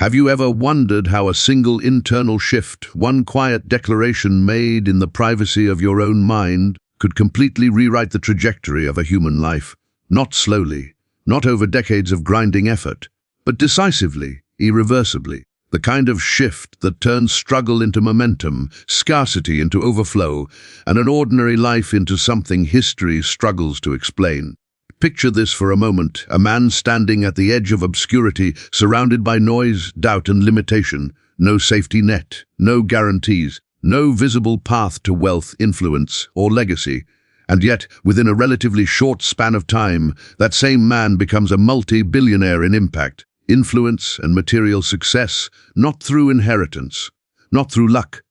Have you ever wondered how a single internal shift, one quiet declaration made in the privacy of your own mind, could completely rewrite the trajectory of a human life? Not slowly, not over decades of grinding effort, but decisively, irreversibly. The kind of shift that turns struggle into momentum, scarcity into overflow, and an ordinary life into something history struggles to explain. Picture this for a moment, a man standing at the edge of obscurity, surrounded by noise, doubt, and limitation. No safety net, no guarantees, no visible path to wealth, influence, or legacy. And yet, within a relatively short span of time, that same man becomes a multi-billionaire in impact, influence, and material success, not through inheritance, not through luck,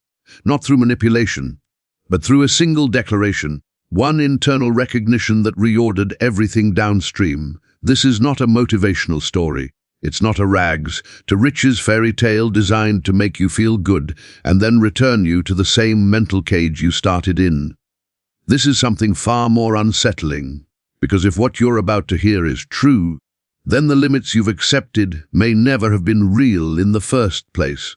not through manipulation, but through a single declaration, one internal recognition that reordered everything downstream. This is not a motivational story. It's not a rags to riches fairy tale designed to make you feel good and then return you to the same mental cage you started in. This is something far more unsettling, because if what you're about to hear is true, then the limits you've accepted may never have been real in the first place.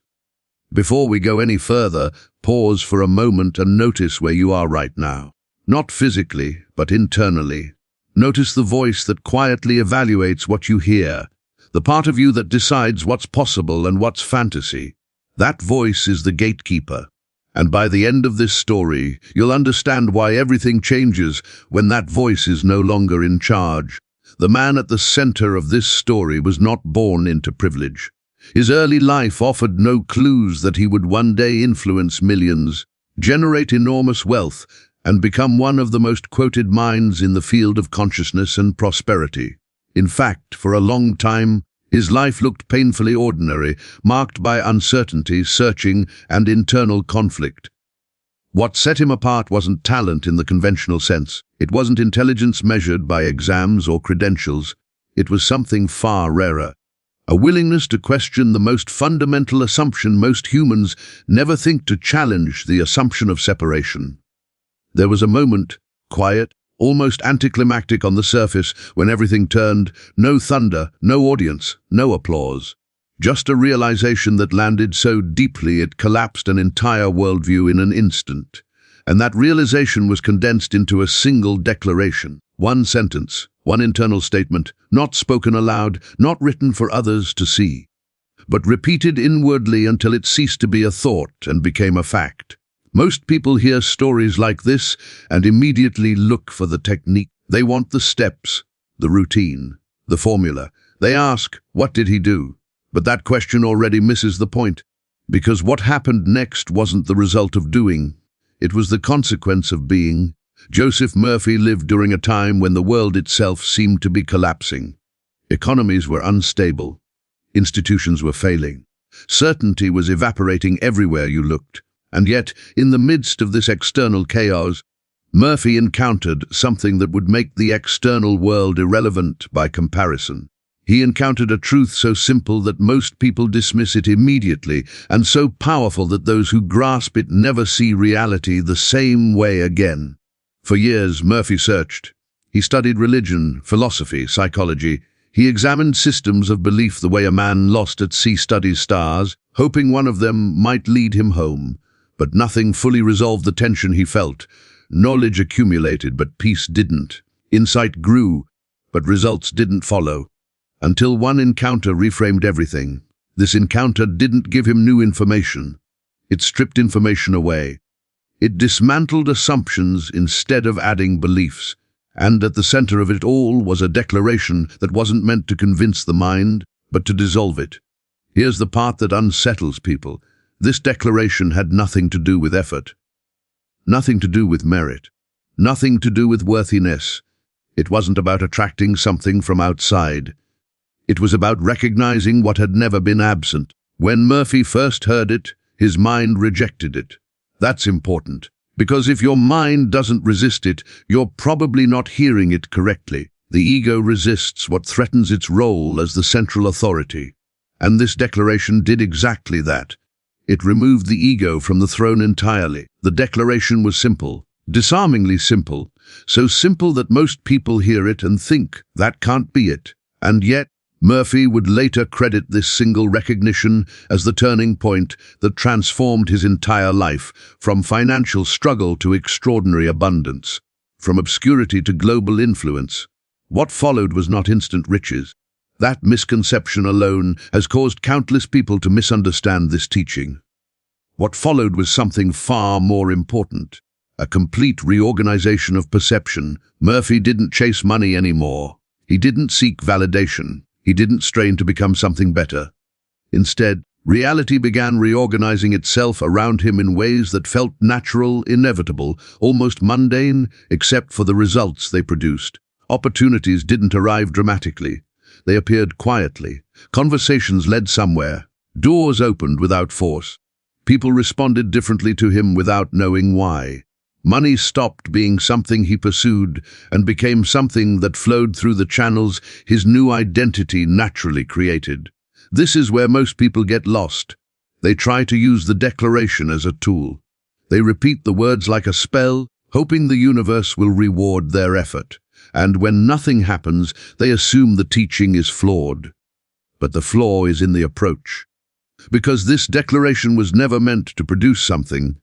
Before we go any further, pause for a moment and notice where you are right now. Not physically, but internally. Notice the voice that quietly evaluates what you hear, the part of you that decides what's possible and what's fantasy. That voice is the gatekeeper. And by the end of this story, you'll understand why everything changes when that voice is no longer in charge. The man at the center of this story was not born into privilege. His early life offered no clues that he would one day influence millions, generate enormous wealth, and become one of the most quoted minds in the field of consciousness and prosperity. In fact, for a long time, his life looked painfully ordinary, marked by uncertainty, searching, and internal conflict. What set him apart wasn't talent in the conventional sense. It wasn't intelligence measured by exams or credentials. It was something far rarer. A willingness to question the most fundamental assumption most humans never think to challenge, the assumption of separation. There was a moment, quiet, almost anticlimactic on the surface, when everything turned. No thunder, no audience, no applause. Just a realization that landed so deeply it collapsed an entire worldview in an instant. And that realization was condensed into a single declaration. One sentence, one internal statement, not spoken aloud, not written for others to see, but repeated inwardly until it ceased to be a thought and became a fact. Most people hear stories like this and immediately look for the technique. They want the steps, the routine, the formula. They ask, what did he do? But that question already misses the point, because what happened next wasn't the result of doing. It was the consequence of being. Joseph Murphy lived during a time when the world itself seemed to be collapsing. Economies were unstable. Institutions were failing. Certainty was evaporating everywhere you looked. And yet, in the midst of this external chaos, Murphy encountered something that would make the external world irrelevant by comparison. He encountered a truth so simple that most people dismiss it immediately, and so powerful that those who grasp it never see reality the same way again. For years, Murphy searched. He studied religion, philosophy, psychology. He examined systems of belief the way a man lost at sea studies stars, hoping one of them might lead him home. But nothing fully resolved the tension he felt. Knowledge accumulated, but peace didn't. Insight grew, but results didn't follow. Until one encounter reframed everything. This encounter didn't give him new information. It stripped information away. It dismantled assumptions instead of adding beliefs. And at the center of it all was a declaration that wasn't meant to convince the mind, but to dissolve it. Here's the part that unsettles people. This declaration had nothing to do with effort, nothing to do with merit, nothing to do with worthiness. It wasn't about attracting something from outside. It was about recognizing what had never been absent. When Murphy first heard it, his mind rejected it. That's important, because if your mind doesn't resist it, you're probably not hearing it correctly. The ego resists what threatens its role as the central authority. And this declaration did exactly that. It removed the ego from the throne entirely. The declaration was simple, disarmingly simple, so simple that most people hear it and think, that can't be it. And yet, Murphy would later credit this single recognition as the turning point that transformed his entire life, from financial struggle to extraordinary abundance, from obscurity to global influence. What followed was not instant riches. That misconception alone has caused countless people to misunderstand this teaching. What followed was something far more important, a complete reorganization of perception. Murphy didn't chase money anymore. He didn't seek validation. He didn't strain to become something better. Instead, reality began reorganizing itself around him in ways that felt natural, inevitable, almost mundane, except for the results they produced. Opportunities didn't arrive dramatically. They appeared quietly. Conversations led somewhere. Doors opened without force. People responded differently to him without knowing why. Money stopped being something he pursued and became something that flowed through the channels his new identity naturally created. This is where most people get lost. They try to use the declaration as a tool. They repeat the words like a spell, hoping the universe will reward their effort. And when nothing happens, they assume the teaching is flawed. But the flaw is in the approach. Because this declaration was never meant to produce something.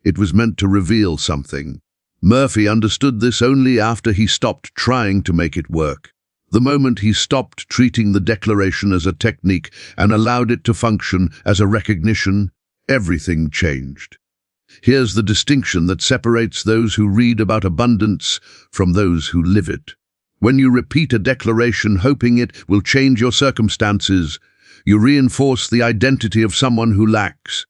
It was meant to reveal something. Murphy understood this only after he stopped trying to make it work. The moment he stopped treating the declaration as a technique and allowed it to function as a recognition, everything changed. Here's the distinction that separates those who read about abundance from those who live it. When you repeat a declaration hoping it will change your circumstances, you reinforce the identity of someone who lacks.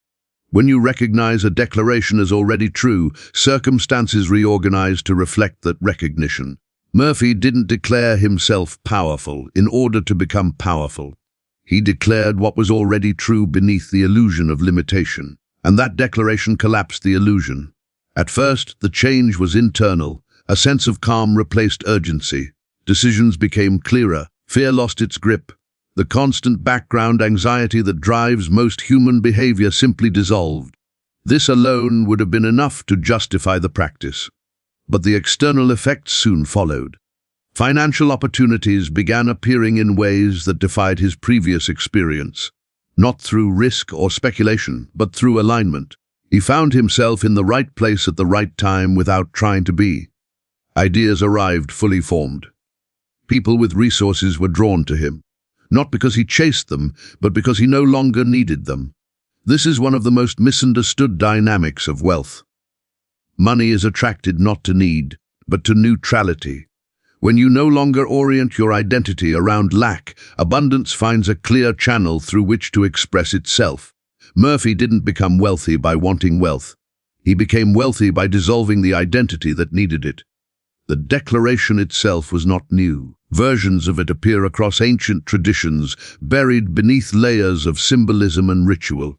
When you recognize a declaration as already true, circumstances reorganize to reflect that recognition. Murphy didn't declare himself powerful in order to become powerful. He declared what was already true beneath the illusion of limitation, and that declaration collapsed the illusion. At first, the change was internal. A sense of calm replaced urgency. Decisions became clearer. Fear lost its grip. The constant background anxiety that drives most human behavior simply dissolved. This alone would have been enough to justify the practice. But the external effects soon followed. Financial opportunities began appearing in ways that defied his previous experience. Not through risk or speculation, but through alignment. He found himself in the right place at the right time without trying to be. Ideas arrived fully formed. People with resources were drawn to him. Not because he chased them, but because he no longer needed them. This is one of the most misunderstood dynamics of wealth. Money is attracted not to need, but to neutrality. When you no longer orient your identity around lack, abundance finds a clear channel through which to express itself. Murphy didn't become wealthy by wanting wealth. He became wealthy by dissolving the identity that needed it. The declaration itself was not new. Versions of it appear across ancient traditions, buried beneath layers of symbolism and ritual.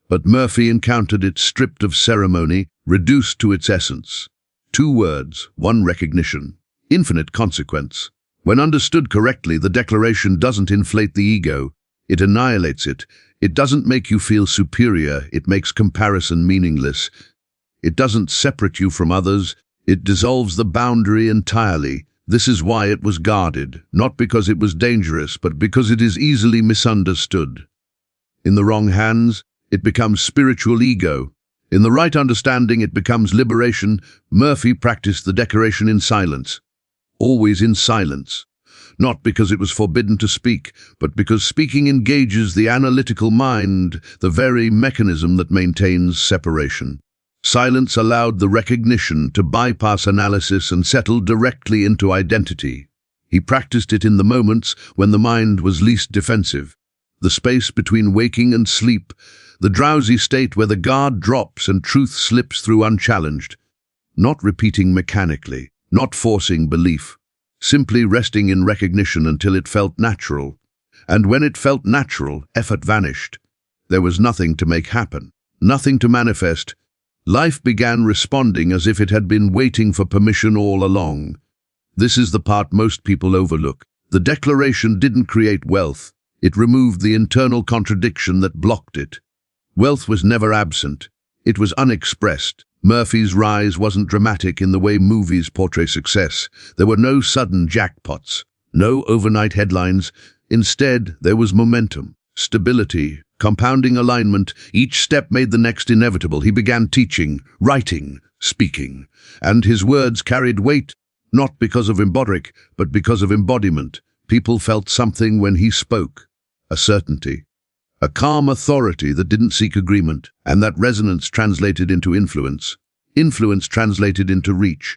But Murphy encountered it stripped of ceremony, reduced to its essence. 2 words, 1 recognition, infinite consequence. When understood correctly, the declaration doesn't inflate the ego. It annihilates it. It doesn't make you feel superior. It makes comparison meaningless. It doesn't separate you from others. It dissolves the boundary entirely. This is why it was guarded, not because it was dangerous, but because it is easily misunderstood. In the wrong hands, it becomes spiritual ego. In the right understanding, it becomes liberation. Murphy practiced the declaration in silence. Always in silence. Not because it was forbidden to speak, but because speaking engages the analytical mind, the very mechanism that maintains separation. Silence allowed the recognition to bypass analysis and settle directly into identity. He practiced it in the moments when the mind was least defensive. The space between waking and sleep, the drowsy state where the guard drops and truth slips through unchallenged. Not repeating mechanically, not forcing belief. Simply resting in recognition until it felt natural. And when it felt natural, effort vanished. There was nothing to make happen, nothing to manifest. Life began responding as if it had been waiting for permission all along. This is the part most people overlook. The declaration didn't create wealth. It removed the internal contradiction that blocked it. Wealth was never absent. It was unexpressed. Murphy's rise wasn't dramatic in the way movies portray success. There were no sudden jackpots, no overnight headlines. Instead, there was momentum, stability, compounding alignment. Each step made the next inevitable. He began teaching, writing, speaking, and his words carried weight, not because of embodiment, but because of embodiment. People felt something when he spoke, a certainty, a calm authority that didn't seek agreement, and that resonance translated into influence. Influence translated into reach.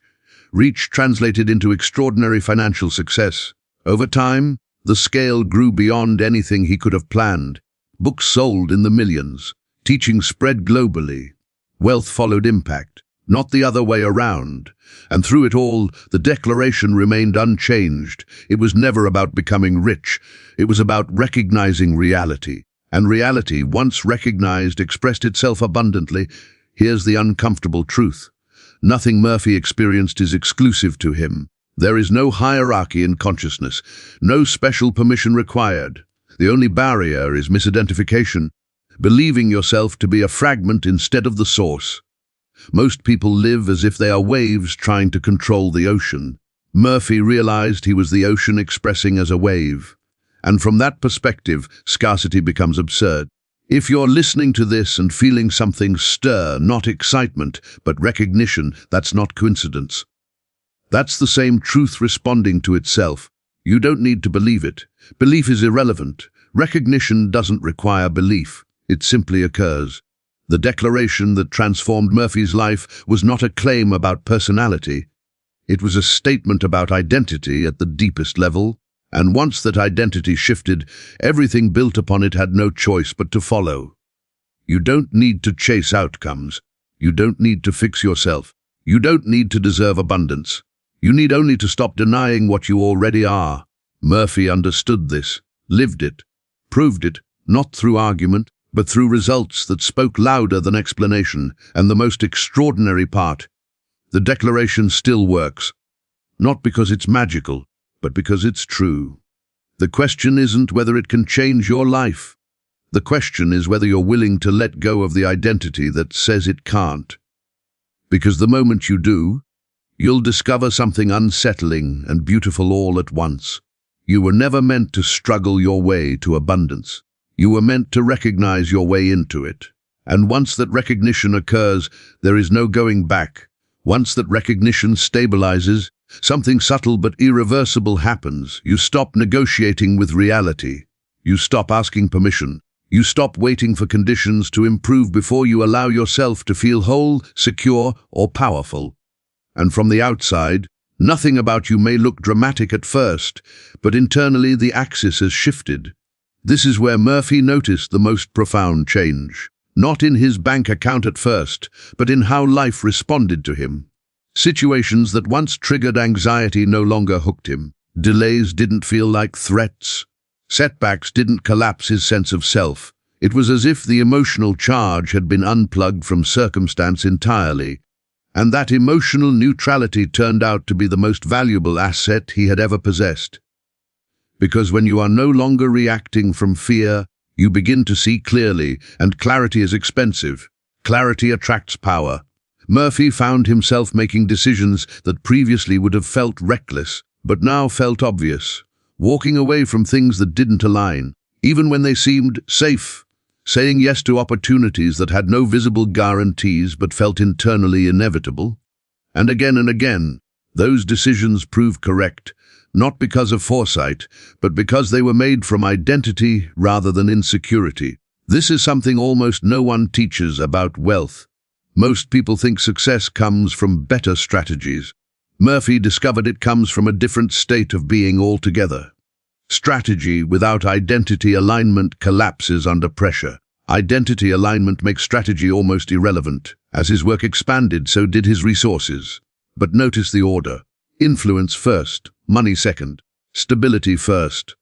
Reach translated into extraordinary financial success. Over time, the scale grew beyond anything he could have planned. Books sold in the millions. Teaching spread globally. Wealth followed impact, not the other way around. And through it all, the declaration remained unchanged. It was never about becoming rich. It was about recognizing reality. And reality, once recognized, expressed itself abundantly. Here's the uncomfortable truth. Nothing Murphy experienced is exclusive to him. There is no hierarchy in consciousness, no special permission required. The only barrier is misidentification, believing yourself to be a fragment instead of the source. Most people live as if they are waves trying to control the ocean. Murphy realized he was the ocean expressing as a wave. And from that perspective, scarcity becomes absurd. If you're listening to this and feeling something stir, not excitement, but recognition, that's not coincidence. That's the same truth responding to itself. You don't need to believe it. Belief is irrelevant. Recognition doesn't require belief. It simply occurs. The declaration that transformed Murphy's life was not a claim about personality. It was a statement about identity at the deepest level. And once that identity shifted, everything built upon it had no choice but to follow. You don't need to chase outcomes. You don't need to fix yourself. You don't need to deserve abundance. You need only to stop denying what you already are. Murphy understood this, lived it, proved it, not through argument, but through results that spoke louder than explanation. And the most extraordinary part, the declaration still works. Not because it's magical, but because it's true. The question isn't whether it can change your life. The question is whether you're willing to let go of the identity that says it can't. Because the moment you do, you'll discover something unsettling and beautiful all at once. You were never meant to struggle your way to abundance. You were meant to recognize your way into it. And once that recognition occurs, there is no going back. Once that recognition stabilizes, something subtle but irreversible happens. You stop negotiating with reality. You stop asking permission. You stop waiting for conditions to improve before you allow yourself to feel whole, secure, or powerful. And from the outside, nothing about you may look dramatic at first, but internally the axis has shifted. This is where Murphy noticed the most profound change. Not in his bank account at first, but in how life responded to him. Situations that once triggered anxiety no longer hooked him. Delays didn't feel like threats. Setbacks didn't collapse his sense of self. It was as if the emotional charge had been unplugged from circumstance entirely. And that emotional neutrality turned out to be the most valuable asset he had ever possessed. Because when you are no longer reacting from fear, you begin to see clearly, and clarity is expensive. Clarity attracts power. Murphy found himself making decisions that previously would have felt reckless, but now felt obvious. Walking away from things that didn't align, even when they seemed safe. Saying yes to opportunities that had no visible guarantees but felt internally inevitable. And again, those decisions proved correct. Not because of foresight, but because they were made from identity rather than insecurity. This is something almost no one teaches about wealth. Most people think success comes from better strategies. Murphy discovered it comes from a different state of being altogether. Strategy without identity alignment collapses under pressure. Identity alignment makes strategy almost irrelevant. As his work expanded, so did his resources. But notice the order. Influence first, money second, stability first,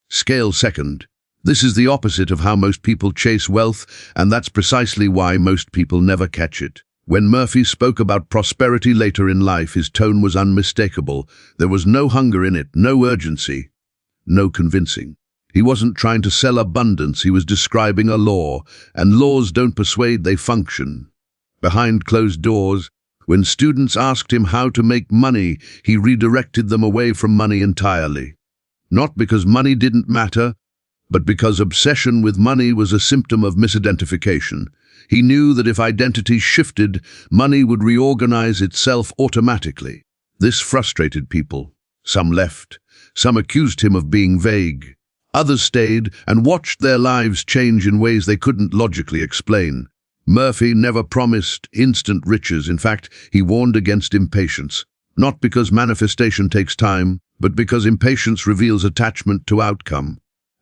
scale second. This is the opposite of how most people chase wealth, and that's precisely why most people never catch it. When Murphy spoke about prosperity later in life, his tone was unmistakable. There was no hunger in it, no urgency, no convincing. He wasn't trying to sell abundance, he was describing a law, and laws don't persuade, they function. Behind closed doors, when students asked him how to make money, he redirected them away from money entirely. Not because money didn't matter, but because obsession with money was a symptom of misidentification. He knew that if identity shifted, money would reorganize itself automatically. This frustrated people. Some left. Some accused him of being vague. Others stayed and watched their lives change in ways they couldn't logically explain. Murphy never promised instant riches. In fact, he warned against impatience. Not because manifestation takes time, but because impatience reveals attachment to outcome.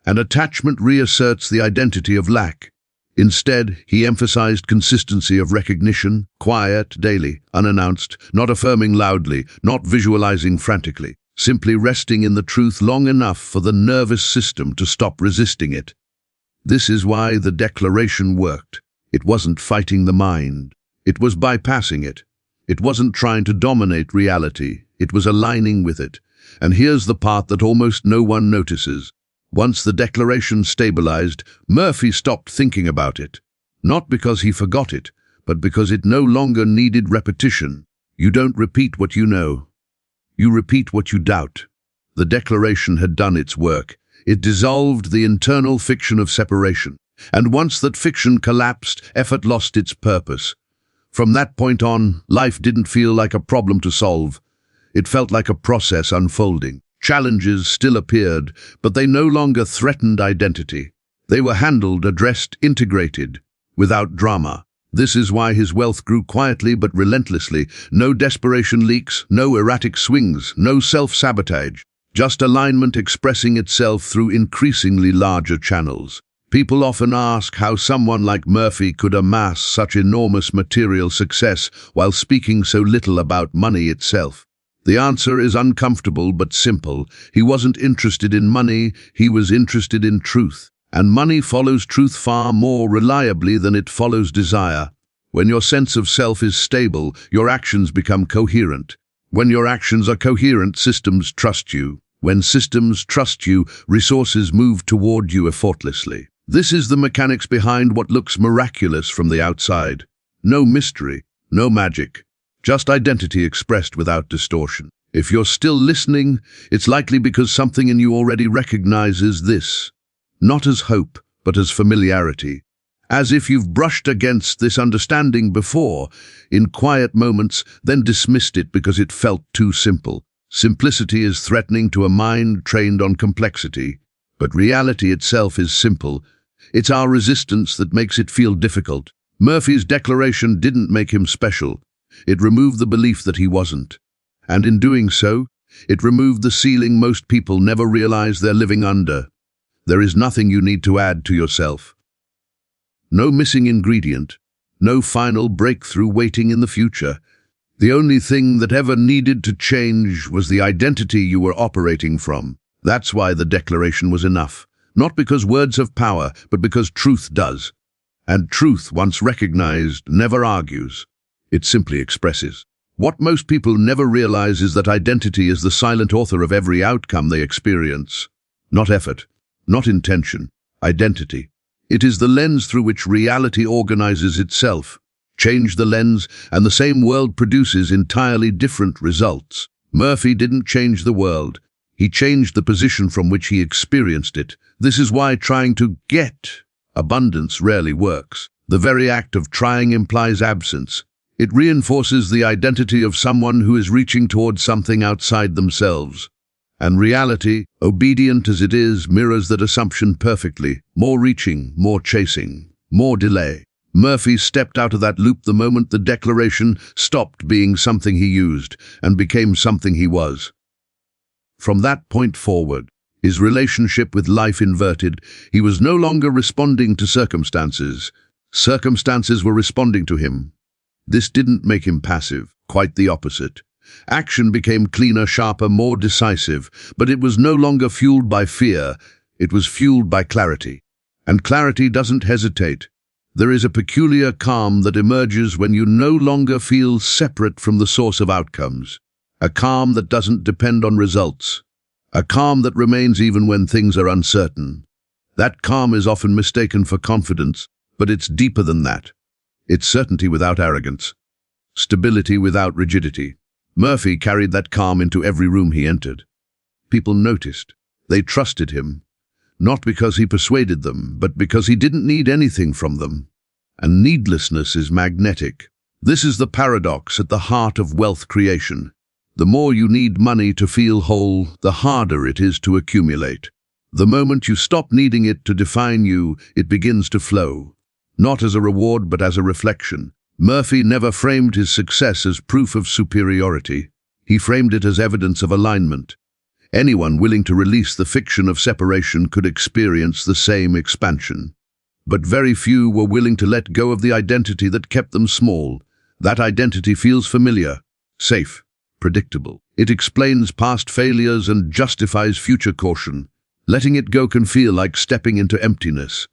And attachment reasserts the identity of lack. Instead, he emphasized consistency of recognition, quiet, daily, unannounced, not affirming loudly, not visualizing frantically, simply resting in the truth long enough for the nervous system to stop resisting it. This is why the declaration worked. It wasn't fighting the mind. It was bypassing it. It wasn't trying to dominate reality. It was aligning with it. And here's the part that almost no one notices. Once the declaration stabilized, Murphy stopped thinking about it. Not because he forgot it, but because it no longer needed repetition. You don't repeat what you know. You repeat what you doubt. The declaration had done its work. It dissolved the internal fiction of separation. And once that fiction collapsed, effort lost its purpose. From that point on, life didn't feel like a problem to solve. It felt like a process unfolding. Challenges still appeared, but they no longer threatened identity. They were handled, addressed, integrated, without drama. This is why his wealth grew quietly but relentlessly. No desperation leaks, no erratic swings, no self-sabotage. Just alignment expressing itself through increasingly larger channels. People often ask how someone like Murphy could amass such enormous material success while speaking so little about money itself. The answer is uncomfortable but simple. He wasn't interested in money, he was interested in truth. And money follows truth far more reliably than it follows desire. When your sense of self is stable, your actions become coherent. When your actions are coherent, systems trust you. When systems trust you, resources move toward you effortlessly. This is the mechanics behind what looks miraculous from the outside. No mystery, no magic. Just identity expressed without distortion. If you're still listening, it's likely because something in you already recognizes this. Not as hope, but as familiarity. As if you've brushed against this understanding before, in quiet moments, then dismissed it because it felt too simple. Simplicity is threatening to a mind trained on complexity, but reality itself is simple. It's our resistance that makes it feel difficult. Murphy's declaration didn't make him special. It removed the belief that he wasn't. And in doing so, it removed the ceiling most people never realize they're living under. There is nothing you need to add to yourself. No missing ingredient, no final breakthrough waiting in the future. The only thing that ever needed to change was the identity you were operating from. That's why the declaration was enough. Not because words have power, but because truth does. And truth, once recognized, never argues. It simply expresses. What most people never realize is that identity is the silent author of every outcome they experience. Not effort, not intention, identity. It is the lens through which reality organizes itself. Change the lens, and the same world produces entirely different results. Murphy didn't change the world. He changed the position from which he experienced it. This is why trying to get abundance rarely works. The very act of trying implies absence. It reinforces the identity of someone who is reaching towards something outside themselves. And reality, obedient as it is, mirrors that assumption perfectly. More reaching, more chasing, more delay. Murphy stepped out of that loop the moment the declaration stopped being something he used and became something he was. From that point forward, his relationship with life inverted. He was no longer responding to circumstances. Circumstances were responding to him. This didn't make him passive, quite the opposite. Action became cleaner, sharper, more decisive, but it was no longer fueled by fear. It was fueled by clarity. And clarity doesn't hesitate. There is a peculiar calm that emerges when you no longer feel separate from the source of outcomes. A calm that doesn't depend on results. A calm that remains even when things are uncertain. That calm is often mistaken for confidence, but it's deeper than that. It's certainty without arrogance. Stability without rigidity. Murphy carried that calm into every room he entered. People noticed. They trusted him, not because he persuaded them, but because he didn't need anything from them. And needlessness is magnetic. This is the paradox at the heart of wealth creation. The more you need money to feel whole, the harder it is to accumulate. The moment you stop needing it to define you, it begins to flow. Not as a reward, but as a reflection. Murphy never framed his success as proof of superiority. He framed it as evidence of alignment. Anyone willing to release the fiction of separation could experience the same expansion. But very few were willing to let go of the identity that kept them small. That identity feels familiar, safe, predictable. It explains past failures and justifies future caution. Letting it go can feel like stepping into emptiness.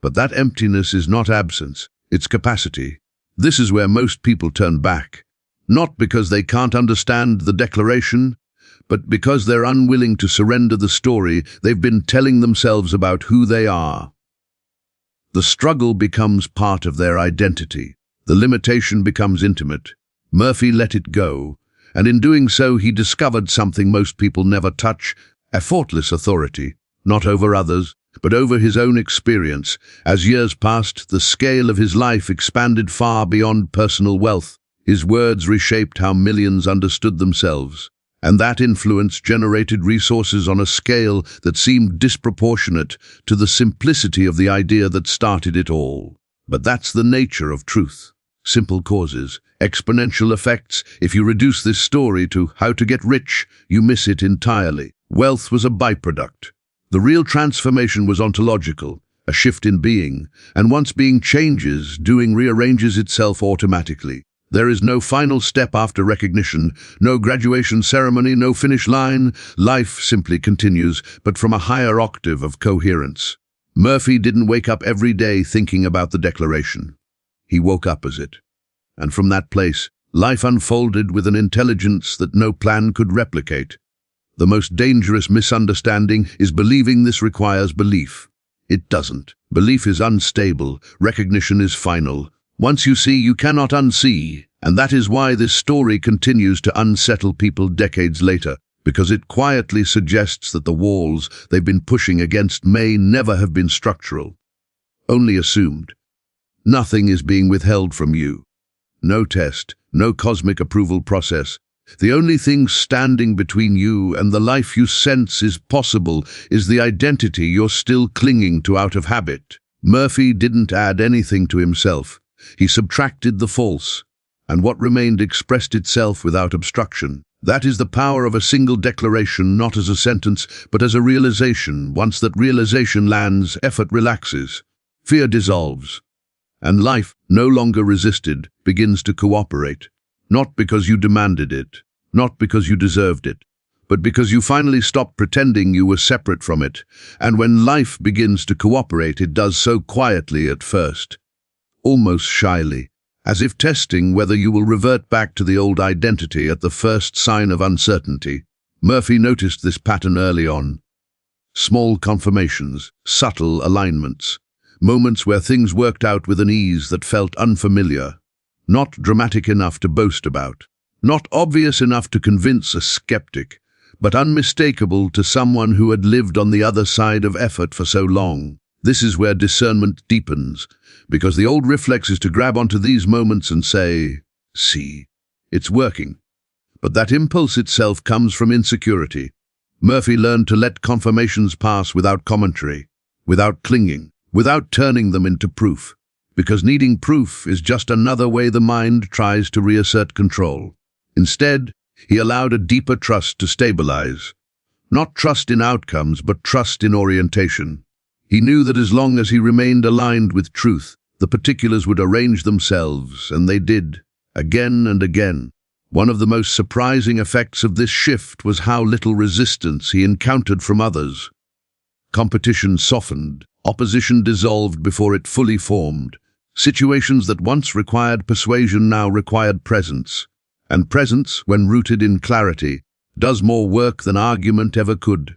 But that emptiness is not absence, it's capacity. This is where most people turn back. Not because they can't understand the declaration, but because they're unwilling to surrender the story they've been telling themselves about who they are. The struggle becomes part of their identity. The limitation becomes intimate. Murphy let it go, and in doing so he discovered something most people never touch: effortless authority, not over others, but over his own experience. As years passed, the scale of his life expanded far beyond personal wealth. His words reshaped how millions understood themselves, and that influence generated resources on a scale that seemed disproportionate to the simplicity of the idea that started it all. But that's the nature of truth. Simple causes, exponential effects. If you reduce this story to how to get rich, you miss it entirely. Wealth was a byproduct. The real transformation was ontological, a shift in being, and once being changes, doing rearranges itself automatically. There is no final step after recognition, no graduation ceremony, no finish line. Life simply continues, but from a higher octave of coherence. Murphy didn't wake up every day thinking about the declaration. He woke up as it. And from that place, life unfolded with an intelligence that no plan could replicate. The most dangerous misunderstanding is believing this requires belief. It doesn't. Belief is unstable. Recognition is final. Once you see, you cannot unsee, and that is why this story continues to unsettle people decades later, because it quietly suggests that the walls they've been pushing against may never have been structural, only assumed. Nothing is being withheld from you. No test, no cosmic approval process. The only thing standing between you and the life you sense is possible is the identity you're still clinging to out of habit. Murphy didn't add anything to himself. He subtracted the false, and what remained expressed itself without obstruction. That is the power of a single declaration, not as a sentence, but as a realization. Once that realization lands, effort relaxes, fear dissolves, and life, no longer resisted, begins to cooperate. Not because you demanded it, not because you deserved it, but because you finally stopped pretending you were separate from it. And when life begins to cooperate, it does so quietly at first, almost shyly, as if testing whether you will revert back to the old identity at the first sign of uncertainty. Murphy noticed this pattern early on. Small confirmations, subtle alignments, moments where things worked out with an ease that felt unfamiliar, not dramatic enough to boast about, not obvious enough to convince a skeptic, but unmistakable to someone who had lived on the other side of effort for so long. This is where discernment deepens, because the old reflex is to grab onto these moments and say, "See, it's working." But that impulse itself comes from insecurity. Murphy learned to let confirmations pass without commentary, without clinging, without turning them into proof, because needing proof is just another way the mind tries to reassert control. Instead, he allowed a deeper trust to stabilize. Not trust in outcomes, but trust in orientation. He knew that as long as he remained aligned with truth, the particulars would arrange themselves, and they did, again and again. One of the most surprising effects of this shift was how little resistance he encountered from others. Competition softened, opposition dissolved before it fully formed. Situations that once required persuasion now required presence. And presence, when rooted in clarity, does more work than argument ever could.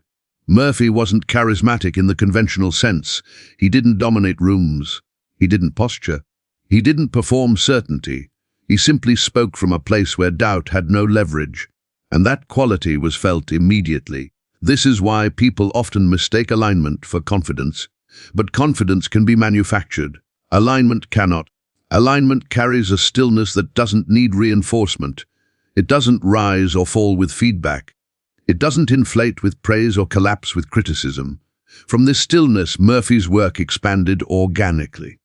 Murphy wasn't charismatic in the conventional sense. He didn't dominate rooms. He didn't posture. He didn't perform certainty. He simply spoke from a place where doubt had no leverage. And that quality was felt immediately. This is why people often mistake alignment for confidence. But confidence can be manufactured. Alignment cannot. Alignment carries a stillness that doesn't need reinforcement. It doesn't rise or fall with feedback. It doesn't inflate with praise or collapse with criticism. From this stillness, Murphy's work expanded organically.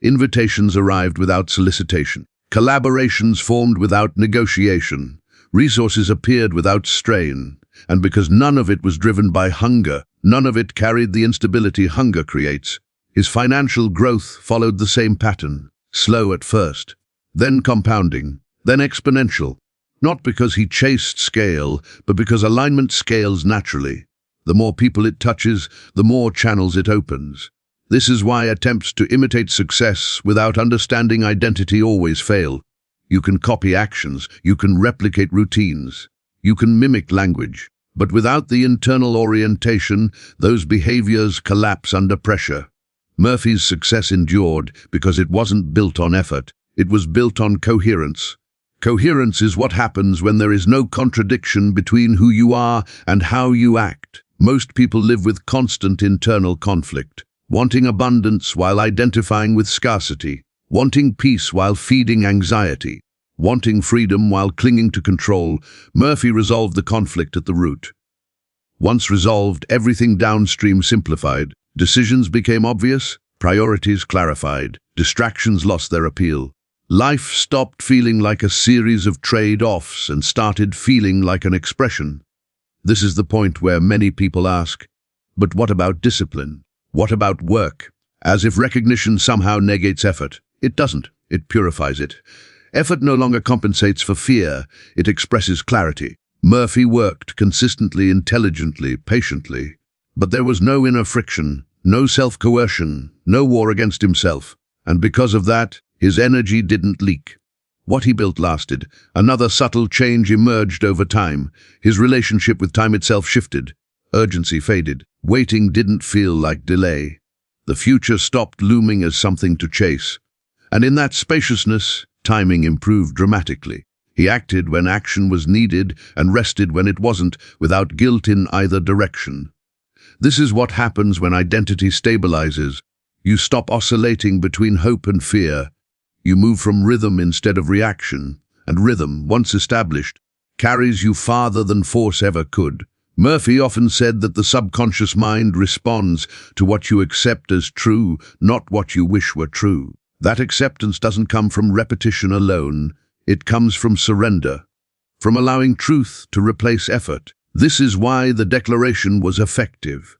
Invitations arrived without solicitation. Collaborations formed without negotiation. Resources appeared without strain. And because none of it was driven by hunger, none of it carried the instability hunger creates. His financial growth followed the same pattern. Slow at first, then compounding, then exponential. Not because he chased scale, but because alignment scales naturally. The more people it touches, the more channels it opens. This is why attempts to imitate success without understanding identity always fail. You can copy actions, you can replicate routines, you can mimic language, but without the internal orientation, those behaviors collapse under pressure. Murphy's success endured because it wasn't built on effort, it was built on coherence. Coherence is what happens when there is no contradiction between who you are and how you act. Most people live with constant internal conflict, wanting abundance while identifying with scarcity, wanting peace while feeding anxiety, wanting freedom while clinging to control. Murphy resolved the conflict at the root. Once resolved, everything downstream simplified. Decisions became obvious, priorities clarified, distractions lost their appeal. Life stopped feeling like a series of trade-offs and started feeling like an expression. This is the point where many people ask, but what about discipline? What about work? As if recognition somehow negates effort. It doesn't. It purifies it. Effort no longer compensates for fear. It expresses clarity. Murphy worked consistently, intelligently, patiently. But there was no inner friction, no self-coercion, no war against himself. And because of that, his energy didn't leak. What he built lasted. Another subtle change emerged over time. His relationship with time itself shifted. Urgency faded. Waiting didn't feel like delay. The future stopped looming as something to chase. And in that spaciousness, timing improved dramatically. He acted when action was needed and rested when it wasn't, without guilt in either direction. This is what happens when identity stabilizes. You stop oscillating between hope and fear. You move from rhythm instead of reaction, and rhythm, once established, carries you farther than force ever could. Murphy often said that the subconscious mind responds to what you accept as true, not what you wish were true. That acceptance doesn't come from repetition alone. It comes from surrender, from allowing truth to replace effort. This is why the declaration was effective.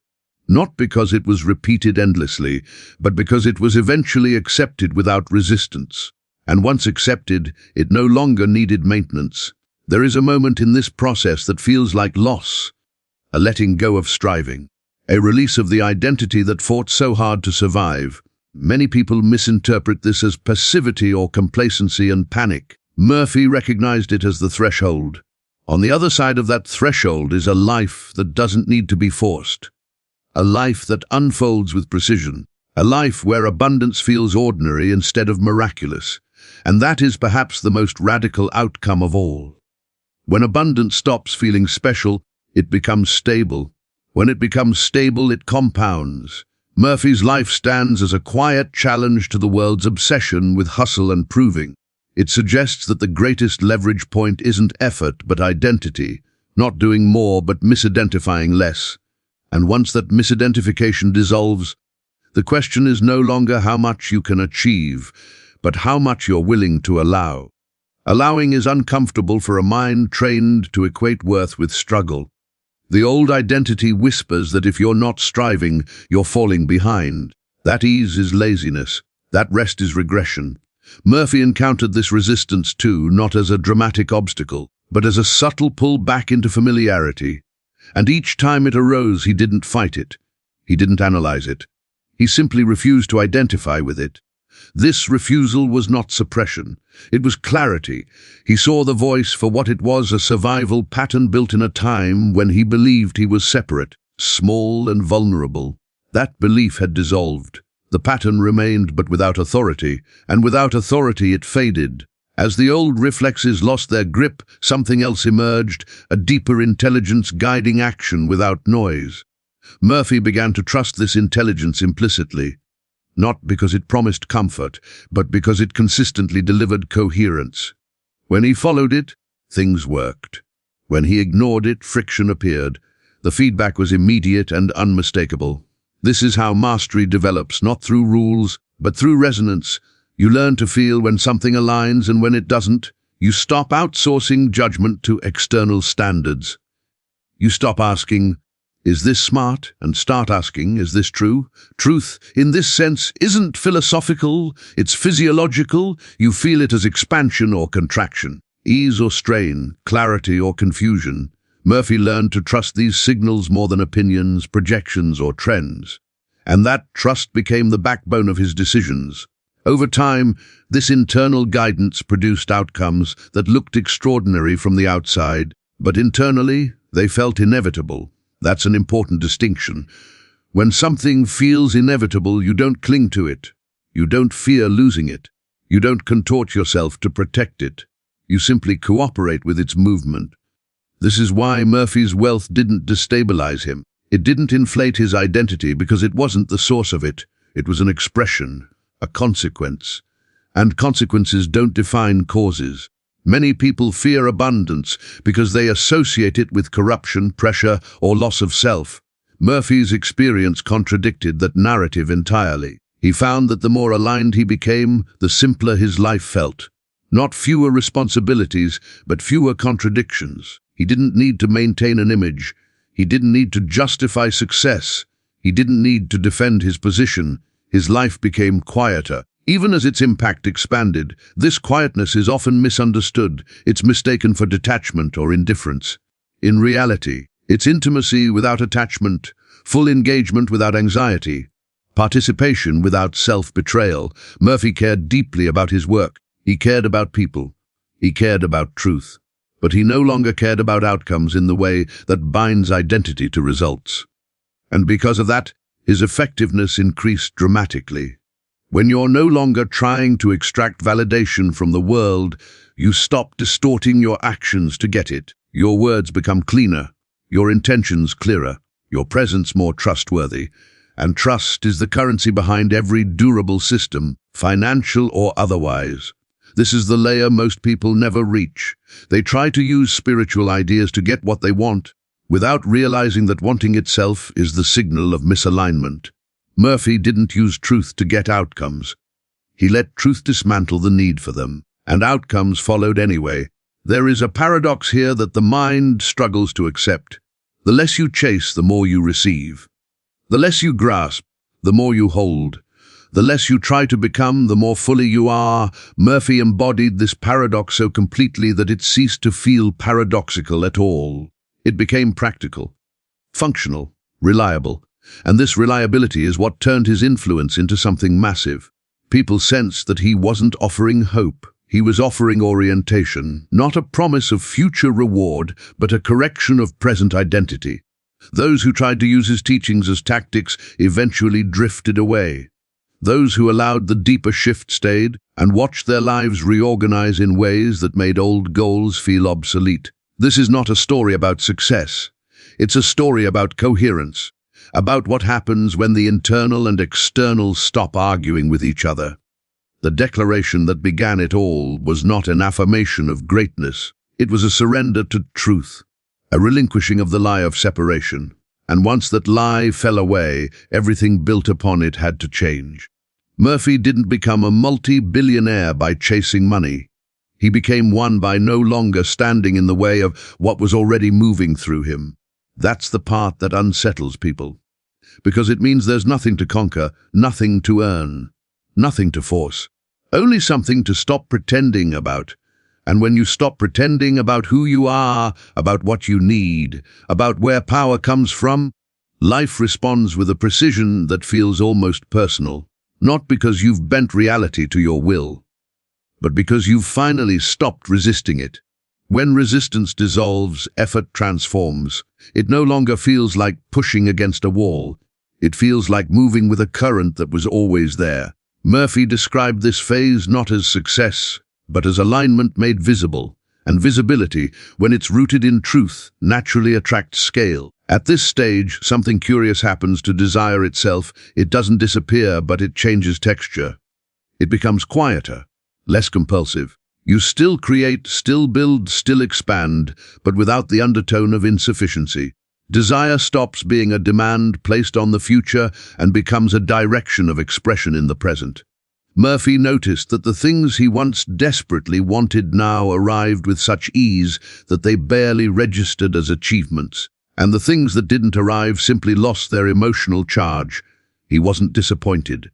Not because it was repeated endlessly, but because it was eventually accepted without resistance. And once accepted, it no longer needed maintenance. There is a moment in this process that feels like loss, a letting go of striving, a release of the identity that fought so hard to survive. Many people misinterpret this as passivity or complacency and panic. Murphy recognized it as the threshold. On the other side of that threshold is a life that doesn't need to be forced. A life that unfolds with precision. A life where abundance feels ordinary instead of miraculous. And that is perhaps the most radical outcome of all. When abundance stops feeling special, it becomes stable. When it becomes stable, it compounds. Murphy's life stands as a quiet challenge to the world's obsession with hustle and proving. It suggests that the greatest leverage point isn't effort but identity, not doing more but misidentifying less. And once that misidentification dissolves, the question is no longer how much you can achieve, but how much you're willing to allow. Allowing is uncomfortable for a mind trained to equate worth with struggle. The old identity whispers that if you're not striving, you're falling behind. That ease is laziness. That rest is regression. Murphy encountered this resistance too, not as a dramatic obstacle, but as a subtle pull back into familiarity. And each time it arose, he didn't fight it. He didn't analyze it. He simply refused to identify with it. This refusal was not suppression. It was clarity. He saw the voice for what it was, a survival pattern built in a time when he believed he was separate, small and vulnerable. That belief had dissolved. The pattern remained, but without authority, and without authority it faded. As the old reflexes lost their grip, something else emerged, a deeper intelligence guiding action without noise. Murphy began to trust this intelligence implicitly, not because it promised comfort, but because it consistently delivered coherence. When he followed it, things worked. When he ignored it, friction appeared. The feedback was immediate and unmistakable. This is how mastery develops, not through rules, but through resonance. You learn to feel when something aligns and when it doesn't. You stop outsourcing judgment to external standards. You stop asking, "Is this smart?" and start asking, "Is this true?" Truth, in this sense, isn't philosophical, it's physiological. You feel it as expansion or contraction, ease or strain, clarity or confusion. Murphy learned to trust these signals more than opinions, projections, or trends. And that trust became the backbone of his decisions. Over time, this internal guidance produced outcomes that looked extraordinary from the outside, but internally, they felt inevitable. That's an important distinction. When something feels inevitable, you don't cling to it. You don't fear losing it. You don't contort yourself to protect it. You simply cooperate with its movement. This is why Murphy's wealth didn't destabilize him. It didn't inflate his identity because it wasn't the source of it. It was an expression, a consequence. And consequences don't define causes. Many people fear abundance because they associate it with corruption, pressure, or loss of self. Murphy's experience contradicted that narrative entirely. He found that the more aligned he became, the simpler his life felt. Not fewer responsibilities, but fewer contradictions. He didn't need to maintain an image. He didn't need to justify success. He didn't need to defend his position. His life became quieter. Even as its impact expanded, this quietness is often misunderstood. It's mistaken for detachment or indifference. In reality, it's intimacy without attachment, full engagement without anxiety, participation without self-betrayal. Murphy cared deeply about his work. He cared about people. He cared about truth. But he no longer cared about outcomes in the way that binds identity to results. And because of that, his effectiveness increased dramatically. When you're no longer trying to extract validation from the world, you stop distorting your actions to get it. Your words become cleaner, your intentions clearer, your presence more trustworthy. And trust is the currency behind every durable system, financial or otherwise. This is the layer most people never reach. They try to use spiritual ideas to get what they want, without realizing that wanting itself is the signal of misalignment. Murphy didn't use truth to get outcomes. He let truth dismantle the need for them, and outcomes followed anyway. There is a paradox here that the mind struggles to accept. The less you chase, the more you receive. The less you grasp, the more you hold. The less you try to become, the more fully you are. Murphy embodied this paradox so completely that it ceased to feel paradoxical at all. It became practical, functional, reliable. And this reliability is what turned his influence into something massive. People sensed that he wasn't offering hope. He was offering orientation, not a promise of future reward, but a correction of present identity. Those who tried to use his teachings as tactics eventually drifted away. Those who allowed the deeper shift stayed and watched their lives reorganize in ways that made old goals feel obsolete. This is not a story about success. It's a story about coherence, about what happens when the internal and external stop arguing with each other. The declaration that began it all was not an affirmation of greatness. It was a surrender to truth, a relinquishing of the lie of separation. And once that lie fell away, everything built upon it had to change. Murphy didn't become a multi-billionaire by chasing money. He became one by no longer standing in the way of what was already moving through him. That's the part that unsettles people. Because it means there's nothing to conquer, nothing to earn, nothing to force. Only something to stop pretending about. And when you stop pretending about who you are, about what you need, about where power comes from, life responds with a precision that feels almost personal. Not because you've bent reality to your will, but because you've finally stopped resisting it. When resistance dissolves, effort transforms. It no longer feels like pushing against a wall. It feels like moving with a current that was always there. Murphy described this phase not as success, but as alignment made visible. And visibility, when it's rooted in truth, naturally attracts scale. At this stage, something curious happens to desire itself. It doesn't disappear, but it changes texture. It becomes quieter, less compulsive. You still create, still build, still expand, but without the undertone of insufficiency. Desire stops being a demand placed on the future and becomes a direction of expression in the present. Murphy noticed that the things he once desperately wanted now arrived with such ease that they barely registered as achievements, and the things that didn't arrive simply lost their emotional charge. He wasn't disappointed.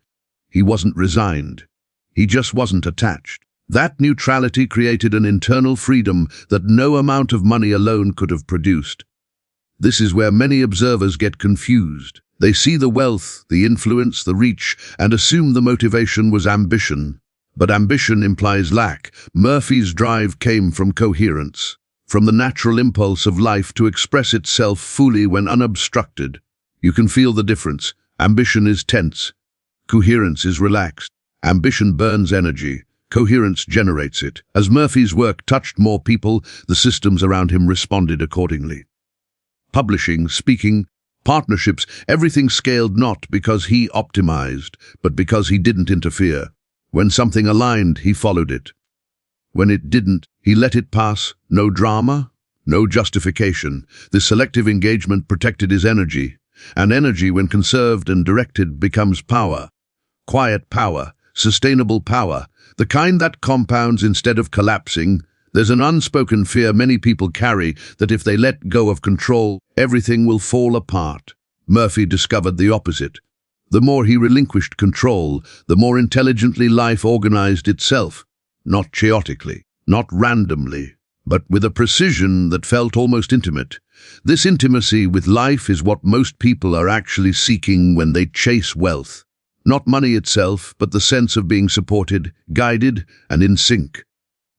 He wasn't resigned. He just wasn't attached. That neutrality created an internal freedom that no amount of money alone could have produced. This is where many observers get confused. They see the wealth, the influence, the reach, and assume the motivation was ambition. But ambition implies lack. Murphy's drive came from coherence, from the natural impulse of life to express itself fully when unobstructed. You can feel the difference. Ambition is tense. Coherence is relaxed. Ambition burns energy. Coherence generates it. As Murphy's work touched more people, the systems around him responded accordingly. Publishing, speaking, partnerships, everything scaled not because he optimized, but because he didn't interfere. When something aligned, he followed it. When it didn't, he let it pass. No drama, no justification. This selective engagement protected his energy, and energy, when conserved and directed, becomes power. Quiet power, sustainable power, the kind that compounds instead of collapsing. There's an unspoken fear many people carry that if they let go of control, everything will fall apart. Murphy discovered the opposite. The more he relinquished control, the more intelligently life organized itself. Not chaotically, not randomly, but with a precision that felt almost intimate. This intimacy with life is what most people are actually seeking when they chase wealth. Not money itself, but the sense of being supported, guided, and in sync.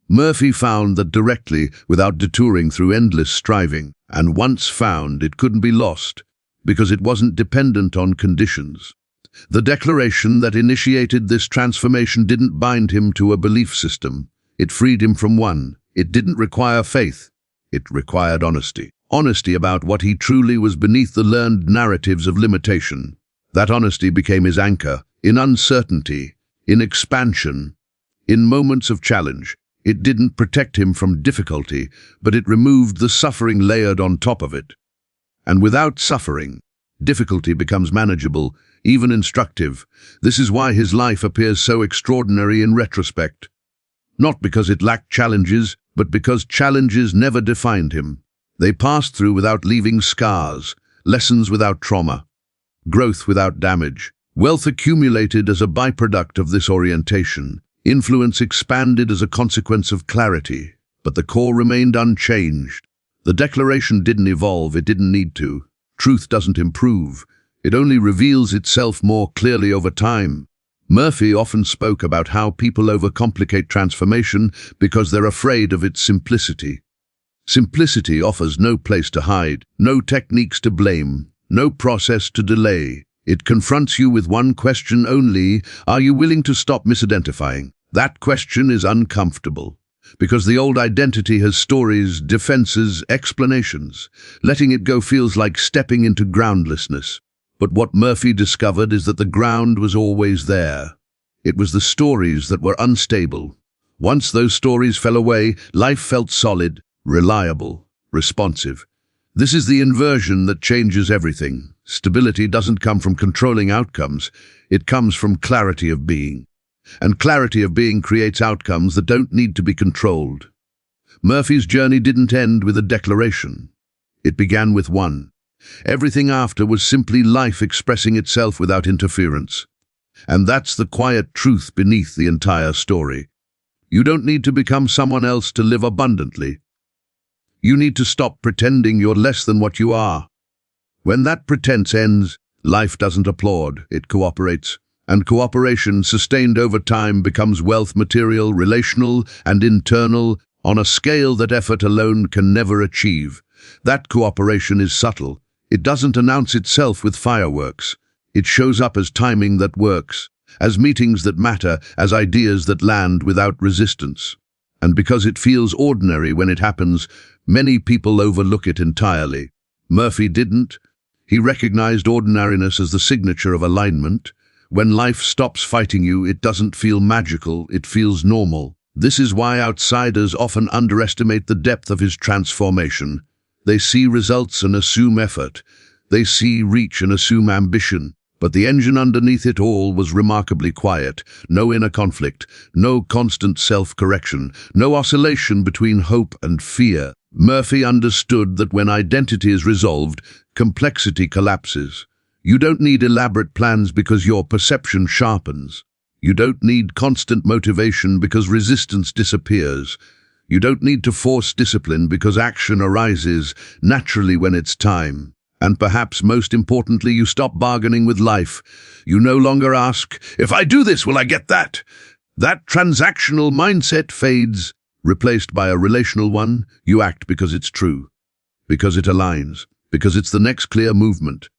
Murphy found that directly, without detouring through endless striving, and once found, it couldn't be lost, because it wasn't dependent on conditions. The declaration that initiated this transformation didn't bind him to a belief system. It freed him from one. It didn't require faith. It required honesty. Honesty about what he truly was beneath the learned narratives of limitation. That honesty became his anchor, in uncertainty, in expansion, in moments of challenge. It didn't protect him from difficulty, but it removed the suffering layered on top of it. And without suffering, difficulty becomes manageable, even instructive. This is why his life appears so extraordinary in retrospect. Not because it lacked challenges, but because challenges never defined him. They passed through without leaving scars, lessons without trauma, growth without damage. Wealth accumulated as a byproduct of this orientation. Influence expanded as a consequence of clarity, but the core remained unchanged. The declaration didn't evolve, it didn't need to. Truth doesn't improve. It only reveals itself more clearly over time. Murphy often spoke about how people overcomplicate transformation because they're afraid of its simplicity. Simplicity offers no place to hide, no techniques to blame, no process to delay. It confronts you with one question only: are you willing to stop misidentifying? That question is uncomfortable, because the old identity has stories, defenses, explanations. Letting it go feels like stepping into groundlessness. But what Murphy discovered is that the ground was always there. It was the stories that were unstable. Once those stories fell away, life felt solid, reliable, responsive. This is the inversion that changes everything. Stability doesn't come from controlling outcomes. It comes from clarity of being. And clarity of being creates outcomes that don't need to be controlled. Murphy's journey didn't end with a declaration. It began with one. Everything after was simply life expressing itself without interference. And that's the quiet truth beneath the entire story. You don't need to become someone else to live abundantly. You need to stop pretending you're less than what you are. When that pretense ends, life doesn't applaud, it cooperates. And cooperation, sustained over time, becomes wealth material, relational, and internal, on a scale that effort alone can never achieve. That cooperation is subtle. It doesn't announce itself with fireworks. It shows up as timing that works, as meetings that matter, as ideas that land without resistance. And because it feels ordinary when it happens, many people overlook it entirely. Murphy didn't. He recognized ordinariness as the signature of alignment. When life stops fighting you, it doesn't feel magical, it feels normal. This is why outsiders often underestimate the depth of his transformation. They see results and assume effort. They see reach and assume ambition. But the engine underneath it all was remarkably quiet. No inner conflict, no constant self-correction, no oscillation between hope and fear. Murphy understood that when identity is resolved, complexity collapses. You don't need elaborate plans because your perception sharpens. You don't need constant motivation because resistance disappears. You don't need to force discipline because action arises naturally when it's time. And perhaps most importantly, you stop bargaining with life. You no longer ask, if I do this, will I get that? That transactional mindset fades. Replaced by a relational one, you act because it's true, because it aligns, because it's the next clear movement.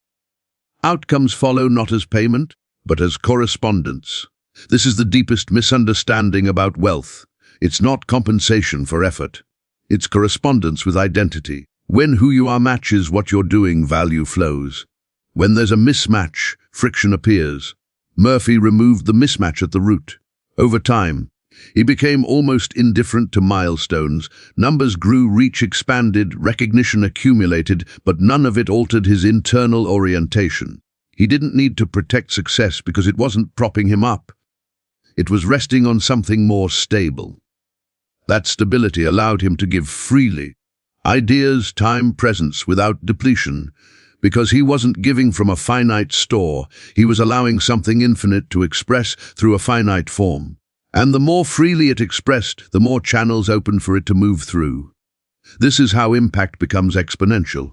Outcomes follow not as payment, but as correspondence. This is the deepest misunderstanding about wealth. It's not compensation for effort. It's correspondence with identity. When who you are matches what you're doing, value flows. When there's a mismatch, friction appears. Murphy removed the mismatch at the root. Over time, he became almost indifferent to milestones. Numbers grew, reach expanded, recognition accumulated, but none of it altered his internal orientation. He didn't need to protect success because it wasn't propping him up. It was resting on something more stable. That stability allowed him to give freely. Ideas, time, presence, without depletion. Because he wasn't giving from a finite store, he was allowing something infinite to express through a finite form. And the more freely it expressed, the more channels opened for it to move through. This is how impact becomes exponential.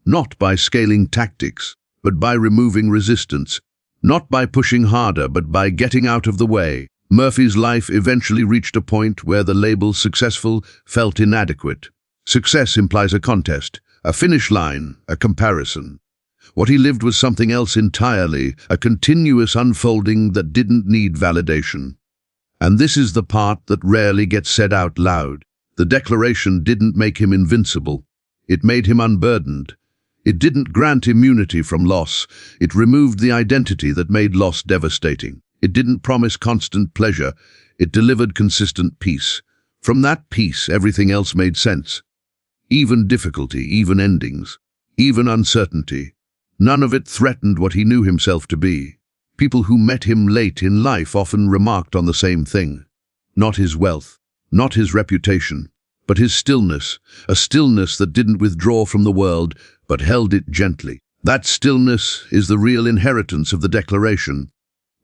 Not by scaling tactics, but by removing resistance. Not by pushing harder, but by getting out of the way. Murphy's life eventually reached a point where the label successful felt inadequate. Success implies a contest, a finish line, a comparison. What he lived was something else entirely, a continuous unfolding that didn't need validation. And this is the part that rarely gets said out loud. The declaration didn't make him invincible. It made him unburdened. It didn't grant immunity from loss. It removed the identity that made loss devastating. It didn't promise constant pleasure. It delivered consistent peace. From that peace, everything else made sense. Even difficulty, even endings, even uncertainty. None of it threatened what he knew himself to be. People who met him late in life often remarked on the same thing. Not his wealth, not his reputation, but his stillness, a stillness that didn't withdraw from the world, but held it gently. That stillness is the real inheritance of the declaration.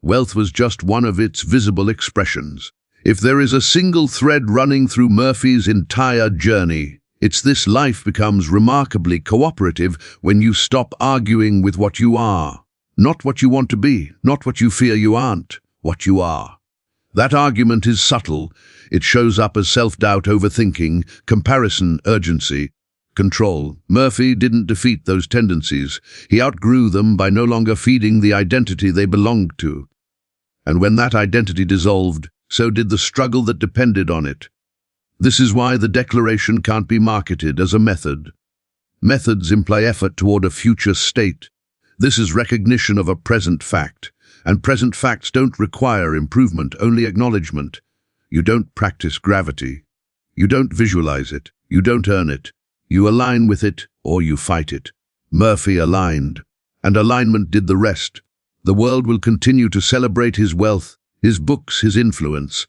Wealth was just one of its visible expressions. If there is a single thread running through Murphy's entire journey, it's this: life becomes remarkably cooperative when you stop arguing with what you are. Not what you want to be, not what you fear you aren't, what you are. That argument is subtle. It shows up as self-doubt, overthinking, comparison, urgency, control. Murphy didn't defeat those tendencies. He outgrew them by no longer feeding the identity they belonged to. And when that identity dissolved, so did the struggle that depended on it. This is why the declaration can't be marketed as a method. Methods imply effort toward a future state. This is recognition of a present fact, and present facts don't require improvement, only acknowledgement. You don't practice gravity. You don't visualize it. You don't earn it. You align with it, or you fight it. Murphy aligned, and alignment did the rest. The world will continue to celebrate his wealth, his books, his influence.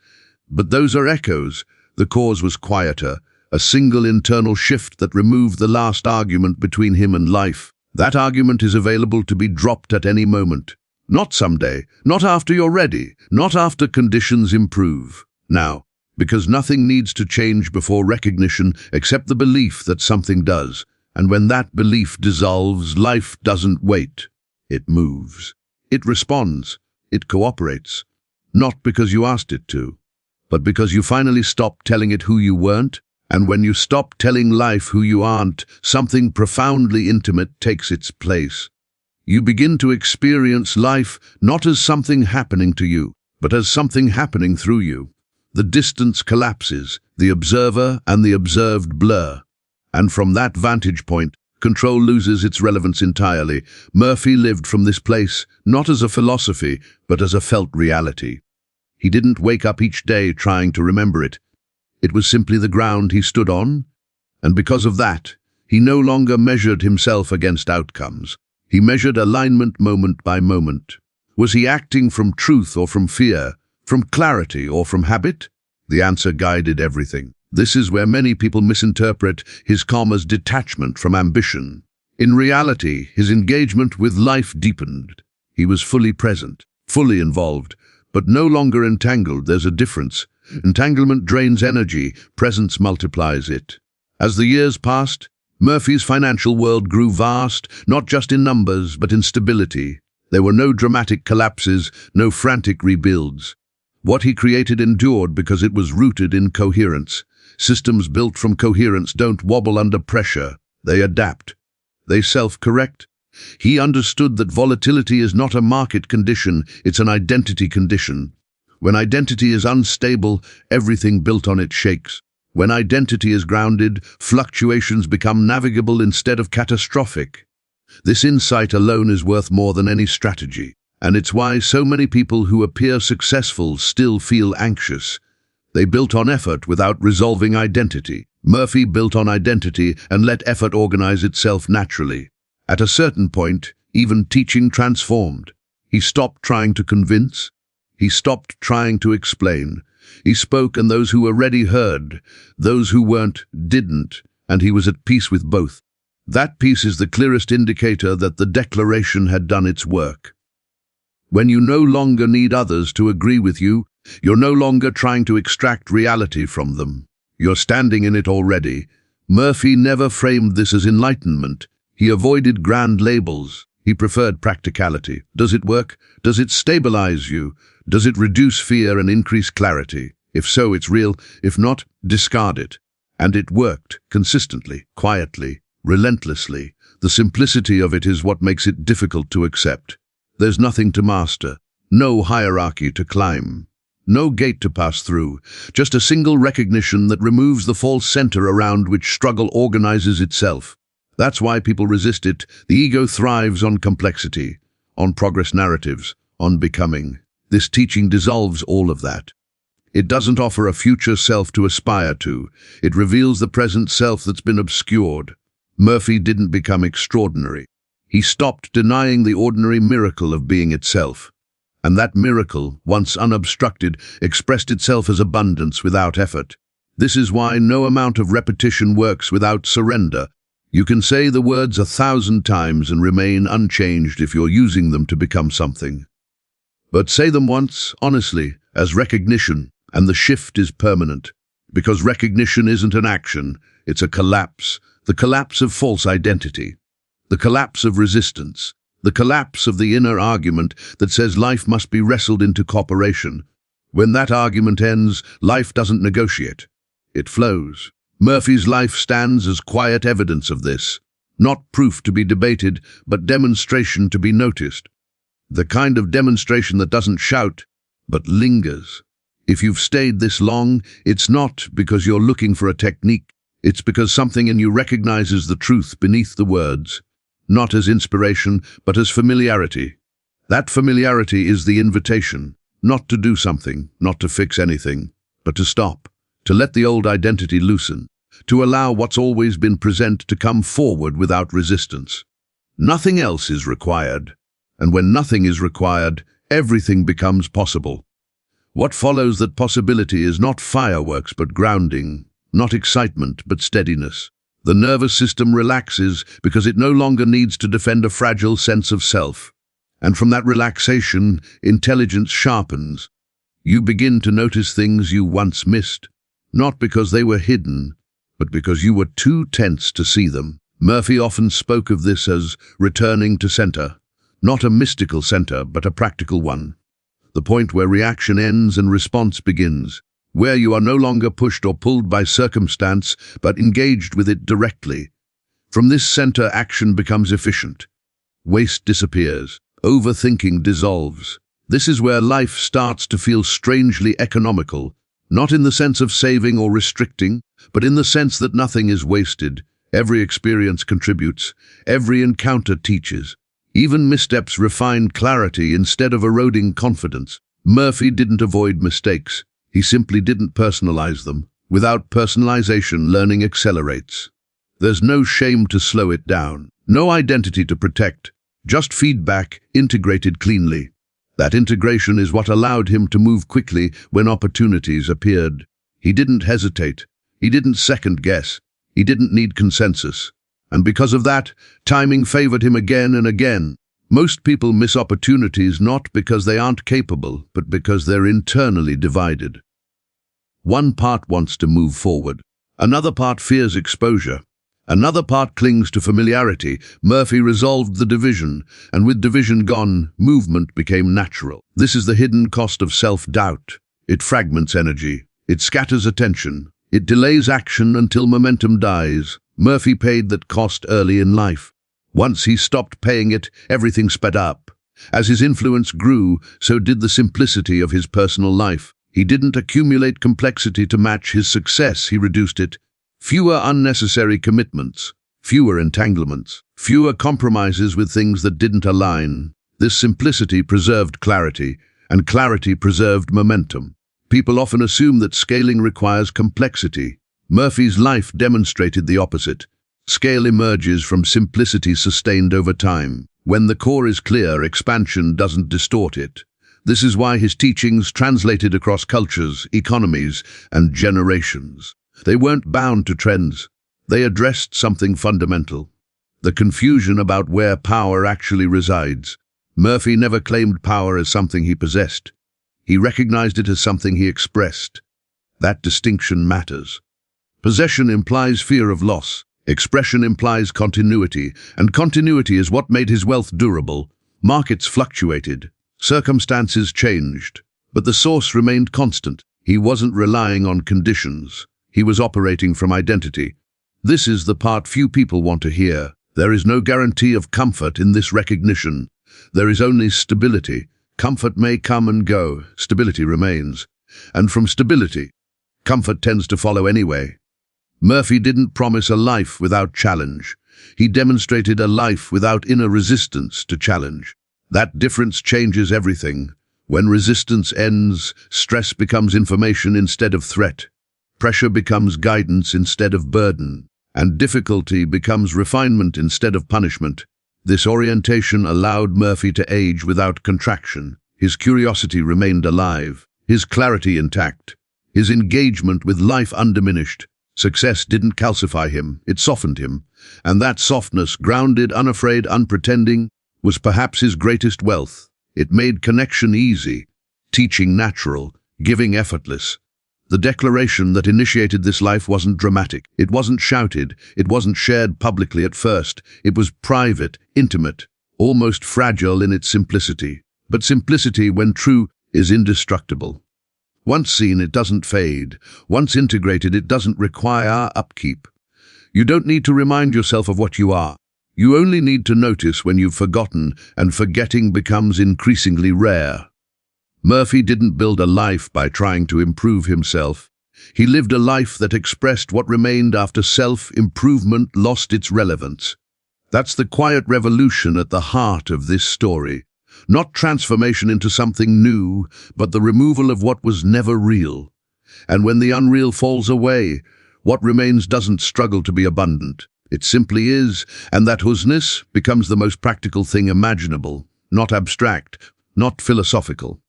But those are echoes. The cause was quieter, a single internal shift that removed the last argument between him and life. That argument is available to be dropped at any moment. Not someday, not after you're ready, not after conditions improve. Now, because nothing needs to change before recognition except the belief that something does. And when that belief dissolves, life doesn't wait. It moves. It responds. It cooperates. Not because you asked it to, but because you finally stopped telling it who you weren't. And when you stop telling life who you aren't, something profoundly intimate takes its place. You begin to experience life not as something happening to you, but as something happening through you. The distance collapses, the observer and the observed blur. And from that vantage point, control loses its relevance entirely. Murphy lived from this place, not as a philosophy, but as a felt reality. He didn't wake up each day trying to remember it. It was simply the ground he stood on, and because of that, he no longer measured himself against outcomes. He measured alignment moment by moment. Was he acting from truth or from fear, from clarity or from habit? The answer guided everything. This is where many people misinterpret his calm as detachment from ambition. In reality, his engagement with life deepened. He was fully present, fully involved, but no longer entangled. There's a difference. Entanglement drains energy, presence multiplies it. As the years passed, Murphy's financial world grew vast, not just in numbers, but in stability. There were no dramatic collapses, no frantic rebuilds. What he created endured because it was rooted in coherence. Systems built from coherence don't wobble under pressure. They adapt. They self-correct. He understood that volatility is not a market condition, it's an identity condition. When identity is unstable, everything built on it shakes. When identity is grounded, fluctuations become navigable instead of catastrophic. This insight alone is worth more than any strategy, and it's why so many people who appear successful still feel anxious. They built on effort without resolving identity. Murphy built on identity and let effort organize itself naturally. At a certain point, even teaching transformed. He stopped trying to convince. He stopped trying to explain. He spoke, and those who were ready heard. Those who weren't, didn't, and he was at peace with both. That peace is the clearest indicator that the declaration had done its work. When you no longer need others to agree with you, you're no longer trying to extract reality from them. You're standing in it already. Murphy never framed this as enlightenment. He avoided grand labels. He preferred practicality. Does it work? Does it stabilize you? Does it reduce fear and increase clarity? If so, it's real. If not, discard it. And it worked, consistently, quietly, relentlessly. The simplicity of it is what makes it difficult to accept. There's nothing to master, no hierarchy to climb, no gate to pass through, just a single recognition that removes the false center around which struggle organizes itself. That's why people resist it. The ego thrives on complexity, on progress narratives, on becoming. This teaching dissolves all of that. It doesn't offer a future self to aspire to. It reveals the present self that's been obscured. Murphy didn't become extraordinary. He stopped denying the ordinary miracle of being itself. And that miracle, once unobstructed, expressed itself as abundance without effort. This is why no amount of repetition works without surrender. You can say the words 1,000 times and remain unchanged if you're using them to become something. But say them once, honestly, as recognition, and the shift is permanent. Because recognition isn't an action, it's a collapse. The collapse of false identity. The collapse of resistance. The collapse of the inner argument that says life must be wrestled into cooperation. When that argument ends, life doesn't negotiate. It flows. Murphy's life stands as quiet evidence of this. Not proof to be debated, but demonstration to be noticed. The kind of demonstration that doesn't shout, but lingers. If you've stayed this long, it's not because you're looking for a technique. It's because something in you recognizes the truth beneath the words. Not as inspiration, but as familiarity. That familiarity is the invitation, not to do something, not to fix anything, but to stop, to let the old identity loosen, to allow what's always been present to come forward without resistance. Nothing else is required, and when nothing is required, everything becomes possible. What follows that possibility is not fireworks but grounding, not excitement but steadiness. The nervous system relaxes because it no longer needs to defend a fragile sense of self. And from that relaxation, intelligence sharpens. You begin to notice things you once missed, not because they were hidden, but because you were too tense to see them. Murphy often spoke of this as returning to center, not a mystical center, but a practical one. The point where reaction ends and response begins. Where you are no longer pushed or pulled by circumstance, but engaged with it directly. From this center, action becomes efficient. Waste disappears. Overthinking dissolves. This is where life starts to feel strangely economical, Not in the sense of saving or restricting, but in the sense that nothing is wasted. Every experience contributes. Every encounter teaches. Even missteps refine clarity instead of eroding confidence. Murphy didn't avoid mistakes. He simply didn't personalize them. Without personalization, learning accelerates. There's no shame to slow it down. No identity to protect. Just feedback, integrated cleanly. That integration is what allowed him to move quickly when opportunities appeared. He didn't hesitate. He didn't second guess. He didn't need consensus. And because of that, timing favored him again and again. Most people miss opportunities not because they aren't capable, but because they're internally divided. One part wants to move forward. Another part fears exposure. Another part clings to familiarity. Murphy resolved the division, and with division gone, movement became natural. This is the hidden cost of self-doubt. It fragments energy. It scatters attention. It delays action until momentum dies. Murphy paid that cost early in life. Once he stopped paying it, everything sped up. As his influence grew, so did the simplicity of his personal life. He didn't accumulate complexity to match his success, he reduced it. Fewer unnecessary commitments, fewer entanglements, fewer compromises with things that didn't align. This simplicity preserved clarity, and clarity preserved momentum. People often assume that scaling requires complexity. Murphy's life demonstrated the opposite. Scale emerges from simplicity sustained over time. When the core is clear, expansion doesn't distort it. This is why his teachings translated across cultures, economies, and generations. They weren't bound to trends. They addressed something fundamental: the confusion about where power actually resides. Murphy never claimed power as something he possessed. He recognized it as something he expressed. That distinction matters. Possession implies fear of loss. Expression implies continuity, and continuity is what made his wealth durable. Markets fluctuated. Circumstances changed. But the source remained constant. He wasn't relying on conditions. He was operating from identity. This is the part few people want to hear. There is no guarantee of comfort in this recognition. There is only stability. Comfort may come and go. Stability remains. And from stability, comfort tends to follow anyway. Murphy didn't promise a life without challenge. He demonstrated a life without inner resistance to challenge. That difference changes everything. When resistance ends, stress becomes information instead of threat. Pressure becomes guidance instead of burden, and difficulty becomes refinement instead of punishment. This orientation allowed Murphy to age without contraction. His curiosity remained alive, his clarity intact, his engagement with life undiminished. Success didn't calcify him, it softened him, and that softness, grounded, unafraid, unpretending, was perhaps his greatest wealth. It made connection easy, teaching natural, giving effortless. The declaration that initiated this life wasn't dramatic. It wasn't shouted. It wasn't shared publicly at first. It was private, intimate, almost fragile in its simplicity. But simplicity, when true, is indestructible. Once seen, it doesn't fade. Once integrated, it doesn't require upkeep. You don't need to remind yourself of what you are. You only need to notice when you've forgotten, and forgetting becomes increasingly rare. Murphy didn't build a life by trying to improve himself. He lived a life that expressed what remained after self-improvement lost its relevance. That's the quiet revolution at the heart of this story. Not transformation into something new, but the removal of what was never real. And when the unreal falls away, what remains doesn't struggle to be abundant. It simply is, and that whoseness becomes the most practical thing imaginable, not abstract, not philosophical.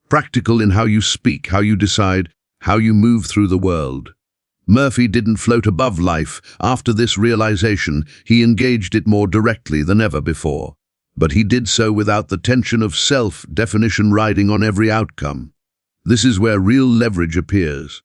Practical in how you speak, how you decide, how you move through the world. Murphy didn't float above life. After this realization, he engaged it more directly than ever before. But he did so without the tension of self-definition riding on every outcome. This is where real leverage appears.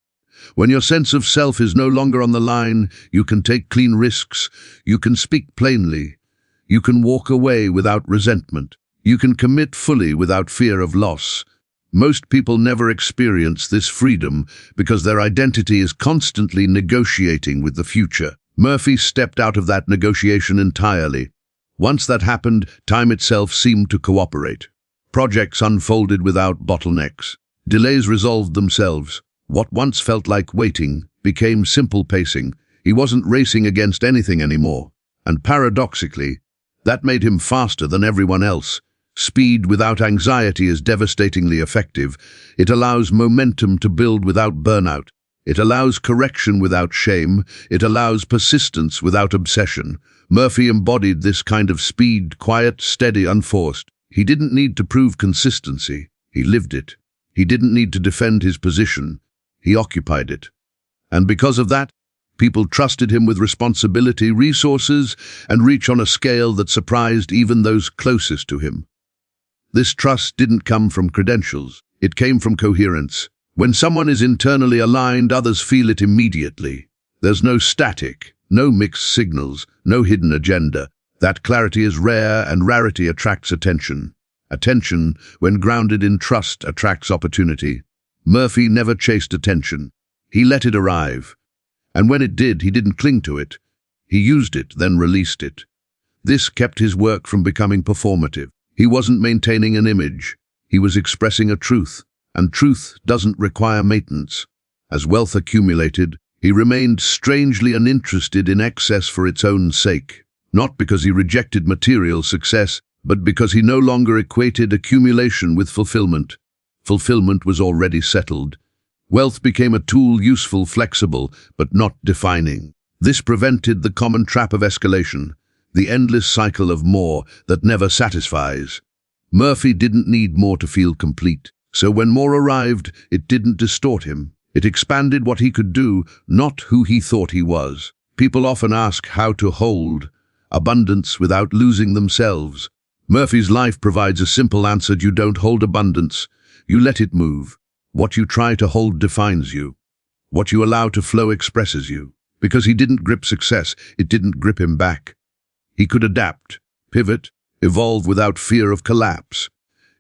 When your sense of self is no longer on the line, you can take clean risks, you can speak plainly, you can walk away without resentment, you can commit fully without fear of loss. Most people never experience this freedom because their identity is constantly negotiating with the future. Murphy stepped out of that negotiation entirely. Once that happened, time itself seemed to cooperate. Projects unfolded without bottlenecks. Delays resolved themselves. What once felt like waiting became simple pacing. He wasn't racing against anything anymore. And paradoxically, that made him faster than everyone else. Speed without anxiety is devastatingly effective. It allows momentum to build without burnout. It allows correction without shame. It allows persistence without obsession. Murphy embodied this kind of speed, quiet, steady, unforced. He didn't need to prove consistency. He lived it. He didn't need to defend his position. He occupied it. And because of that, people trusted him with responsibility, resources, and reach on a scale that surprised even those closest to him. This trust didn't come from credentials. It came from coherence. When someone is internally aligned, others feel it immediately. There's no static, no mixed signals, no hidden agenda. That clarity is rare, and rarity attracts attention. Attention, when grounded in trust, attracts opportunity. Murphy never chased attention. He let it arrive. And when it did, he didn't cling to it. He used it, then released it. This kept his work from becoming performative. He wasn't maintaining an image. He was expressing a truth, and truth doesn't require maintenance. As wealth accumulated, he remained strangely uninterested in excess for its own sake. Not because he rejected material success, but because he no longer equated accumulation with fulfillment. Fulfillment was already settled. Wealth became a tool, useful, flexible, but not defining. This prevented the common trap of escalation, the endless cycle of more that never satisfies. Murphy didn't need more to feel complete. So when more arrived, it didn't distort him. It expanded what he could do, not who he thought he was. People often ask how to hold abundance without losing themselves. Murphy's life provides a simple answer: you don't hold abundance, you let it move. What you try to hold defines you. What you allow to flow expresses you. Because he didn't grip success, it didn't grip him back. He could adapt, pivot, evolve without fear of collapse.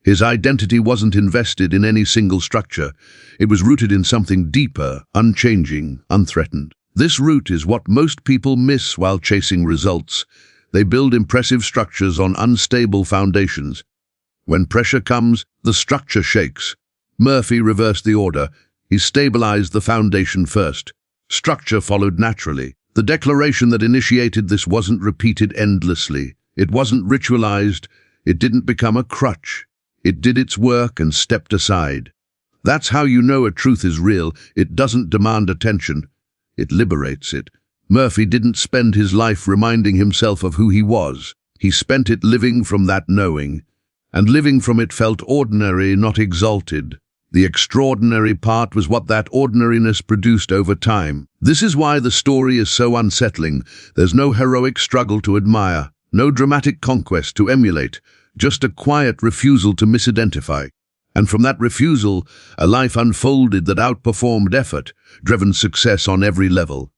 His identity wasn't invested in any single structure. It was rooted in something deeper, unchanging, unthreatened. This root is what most people miss while chasing results. They build impressive structures on unstable foundations. When pressure comes, the structure shakes. Murphy reversed the order. He stabilized the foundation first. Structure followed naturally. The declaration that initiated this wasn't repeated endlessly. It wasn't ritualized. It didn't become a crutch. It did its work and stepped aside. That's how you know a truth is real. It doesn't demand attention. It liberates it. Murphy didn't spend his life reminding himself of who he was. He spent it living from that knowing. And living from it felt ordinary, not exalted. The extraordinary part was what that ordinariness produced over time. This is why the story is so unsettling. There's no heroic struggle to admire, no dramatic conquest to emulate, just a quiet refusal to misidentify. And from that refusal, a life unfolded that outperformed effort, driven success on every level.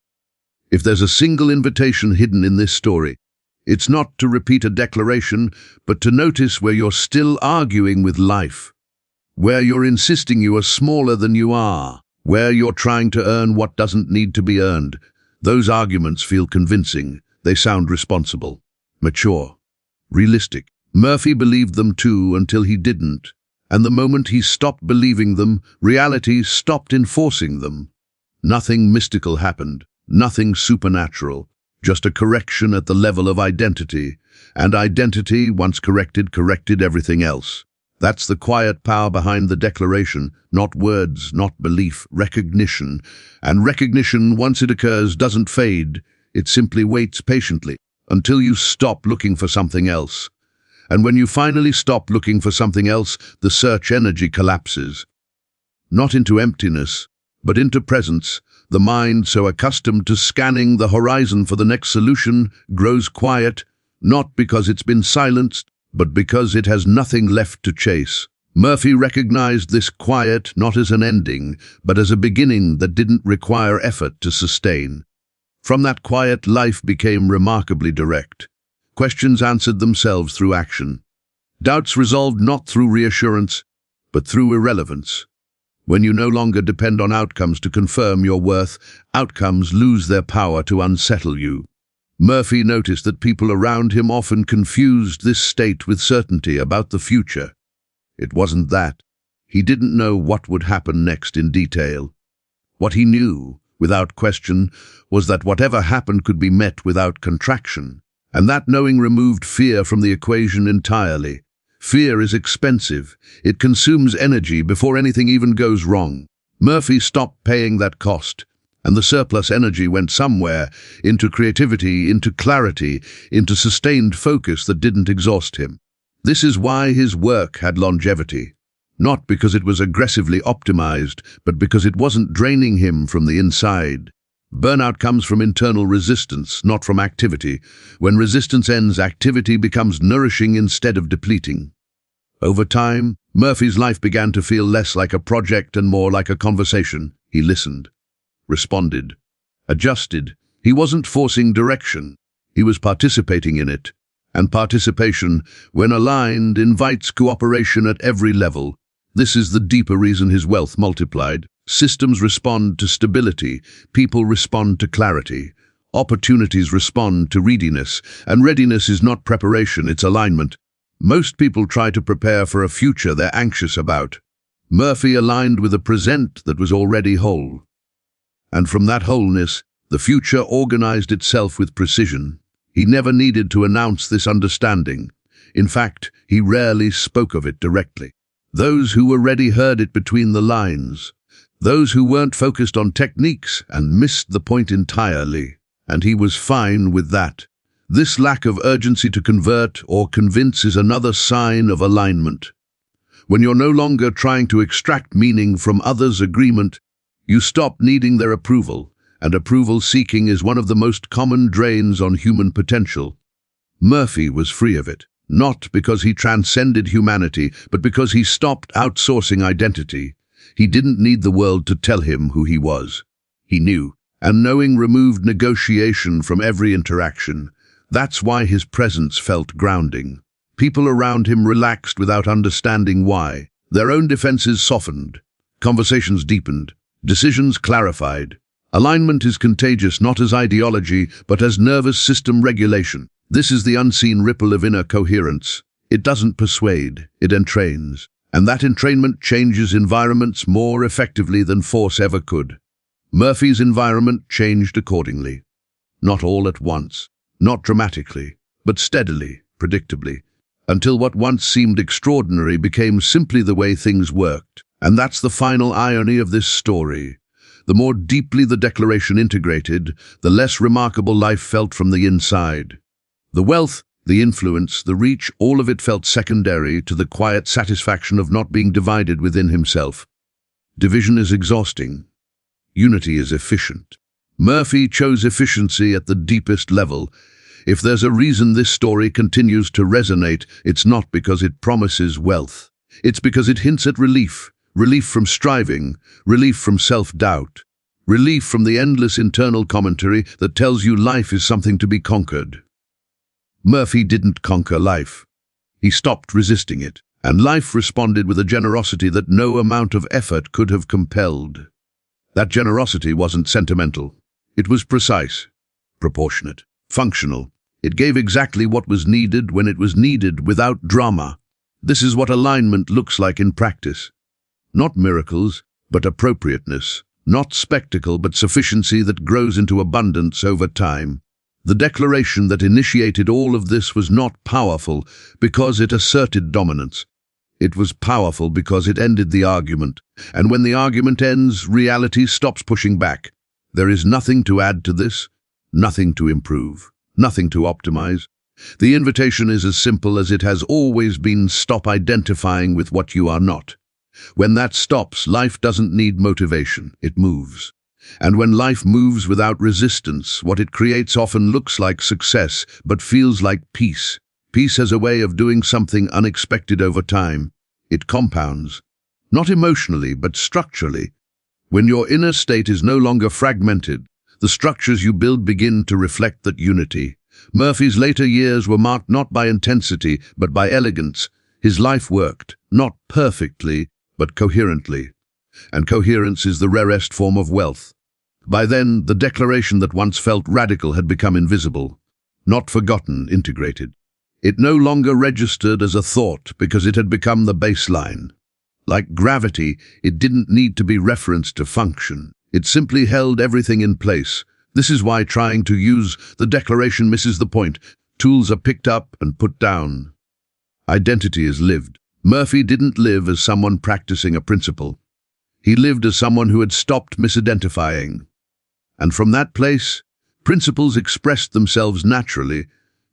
If there's a single invitation hidden in this story, it's not to repeat a declaration, but to notice where you're still arguing with life. Where you're insisting you are smaller than you are. Where you're trying to earn what doesn't need to be earned. Those arguments feel convincing. They sound responsible, mature, realistic. Murphy believed them too until he didn't. And the moment he stopped believing them, reality stopped enforcing them. Nothing mystical happened. Nothing supernatural. Just a correction at the level of identity. And identity, once corrected, corrected everything else. That's the quiet power behind the declaration. Not words, not belief, recognition. And recognition, once it occurs, doesn't fade. It simply waits patiently until you stop looking for something else. And when you finally stop looking for something else, the search energy collapses. Not into emptiness, but into presence. The mind, so accustomed to scanning the horizon for the next solution, grows quiet, not because it's been silenced, but because it has nothing left to chase. Murphy recognized this quiet not as an ending, but as a beginning that didn't require effort to sustain. From that quiet, life became remarkably direct. Questions answered themselves through action. Doubts resolved not through reassurance, but through irrelevance. When you no longer depend on outcomes to confirm your worth, outcomes lose their power to unsettle you. Murphy noticed that people around him often confused this state with certainty about the future. It wasn't that. He didn't know what would happen next in detail. What he knew, without question, was that whatever happened could be met without contraction. And that knowing removed fear from the equation entirely. Fear is expensive. It consumes energy before anything even goes wrong. Murphy stopped paying that cost, and the surplus energy went somewhere, into creativity, into clarity, into sustained focus that didn't exhaust him. This is why his work had longevity. Not because it was aggressively optimized, but because it wasn't draining him from the inside. Burnout comes from internal resistance, not from activity. When resistance ends, activity becomes nourishing instead of depleting. Over time, Murphy's life began to feel less like a project and more like a conversation. He listened, responded, adjusted. He wasn't forcing direction. He was participating in it. And participation, when aligned, invites cooperation at every level. This is the deeper reason his wealth multiplied. Systems respond to stability, people respond to clarity, opportunities respond to readiness, and readiness is not preparation, it's alignment. Most people try to prepare for a future they're anxious about. Murphy aligned with a present that was already whole. And from that wholeness, the future organized itself with precision. He never needed to announce this understanding. In fact, he rarely spoke of it directly. Those who were ready heard it between the lines. Those who weren't focused on techniques and missed the point entirely. And he was fine with that. This lack of urgency to convert or convince is another sign of alignment. When you're no longer trying to extract meaning from others' agreement, you stop needing their approval, and approval seeking is one of the most common drains on human potential. Murphy was free of it, not because he transcended humanity, but because he stopped outsourcing identity. He didn't need the world to tell him who he was. He knew, and knowing removed negotiation from every interaction. That's why his presence felt grounding. People around him relaxed without understanding why. Their own defenses softened. Conversations deepened. Decisions clarified. Alignment is contagious not as ideology, but as nervous system regulation. This is the unseen ripple of inner coherence. It doesn't persuade, it entrains. And that entrainment changes environments more effectively than force ever could. Murphy's environment changed accordingly. Not all at once, not dramatically, but steadily, predictably, until what once seemed extraordinary became simply the way things worked. And that's the final irony of this story. The more deeply the declaration integrated, the less remarkable life felt from the inside. The wealth, the influence, the reach, all of it felt secondary to the quiet satisfaction of not being divided within himself. Division is exhausting. Unity is efficient. Murphy chose efficiency at the deepest level. If there's a reason this story continues to resonate, it's not because it promises wealth. It's because it hints at relief. Relief from striving, relief from self-doubt, relief from the endless internal commentary that tells you life is something to be conquered. Murphy didn't conquer life. He stopped resisting it, and life responded with a generosity that no amount of effort could have compelled. That generosity wasn't sentimental. It was precise, proportionate, functional. It gave exactly what was needed when it was needed without drama. This is what alignment looks like in practice. Not miracles, but appropriateness. Not spectacle, but sufficiency that grows into abundance over time. The declaration that initiated all of this was not powerful because it asserted dominance. It was powerful because it ended the argument. And when the argument ends, reality stops pushing back. There is nothing to add to this, nothing to improve, nothing to optimize. The invitation is as simple as it has always been: stop identifying with what you are not. When that stops, life doesn't need motivation, it moves. And when life moves without resistance, what it creates often looks like success, but feels like peace. Peace has a way of doing something unexpected over time. It compounds, not emotionally, but structurally. When your inner state is no longer fragmented, the structures you build begin to reflect that unity. Murphy's later years were marked not by intensity, but by elegance. His life worked, not perfectly, but coherently. And coherence is the rarest form of wealth. By then, the declaration that once felt radical had become invisible, not forgotten, integrated. It no longer registered as a thought because it had become the baseline. Like gravity, it didn't need to be referenced to function. It simply held everything in place. This is why trying to use the declaration misses the point. Tools are picked up and put down. Identity is lived. Murphy didn't live as someone practicing a principle. He lived as someone who had stopped misidentifying. And from that place, principles expressed themselves naturally.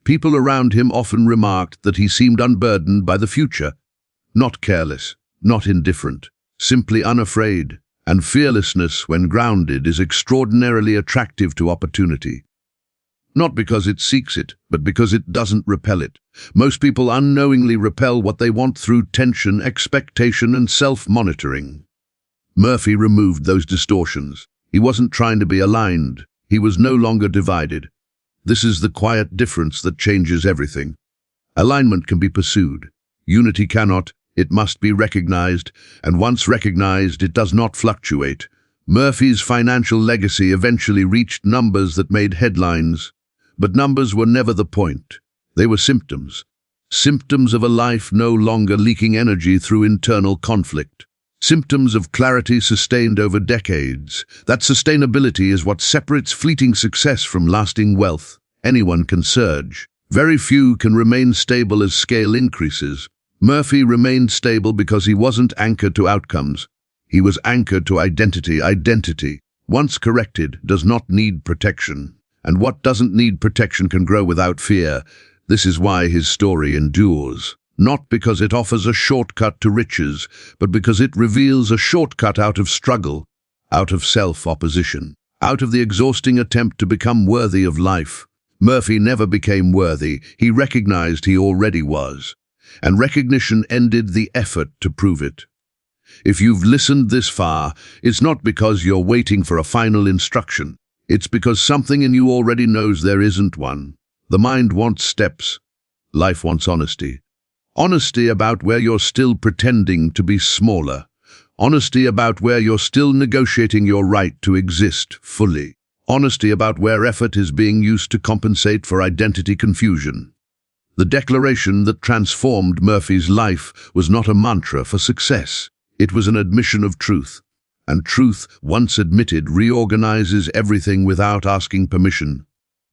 People around him often remarked that he seemed unburdened by the future, not careless, not indifferent, simply unafraid. And fearlessness, when grounded, is extraordinarily attractive to opportunity. Not because it seeks it, but because it doesn't repel it. Most people unknowingly repel what they want through tension, expectation, and self-monitoring. Murphy removed those distortions. He wasn't trying to be aligned. He was no longer divided. This is the quiet difference that changes everything. Alignment can be pursued. Unity cannot. It must be recognized, and once recognized, it does not fluctuate. Murphy's financial legacy eventually reached numbers that made headlines, but numbers were never the point. They were symptoms. Symptoms of a life no longer leaking energy through internal conflict. Symptoms of clarity sustained over decades. That sustainability is what separates fleeting success from lasting wealth. Anyone can surge. Very few can remain stable as scale increases. Murphy remained stable because he wasn't anchored to outcomes. He was anchored to identity. Identity, once corrected, does not need protection. And what doesn't need protection can grow without fear. This is why his story endures. Not because it offers a shortcut to riches, but because it reveals a shortcut out of struggle, out of self-opposition, out of the exhausting attempt to become worthy of life. Murphy never became worthy. He recognized he already was. And recognition ended the effort to prove it. If you've listened this far, it's not because you're waiting for a final instruction. It's because something in you already knows there isn't one. The mind wants steps. Life wants honesty. Honesty about where you're still pretending to be smaller. Honesty about where you're still negotiating your right to exist fully. Honesty about where effort is being used to compensate for identity confusion. The declaration that transformed Murphy's life was not a mantra for success. It was an admission of truth. And truth, once admitted, reorganizes everything without asking permission.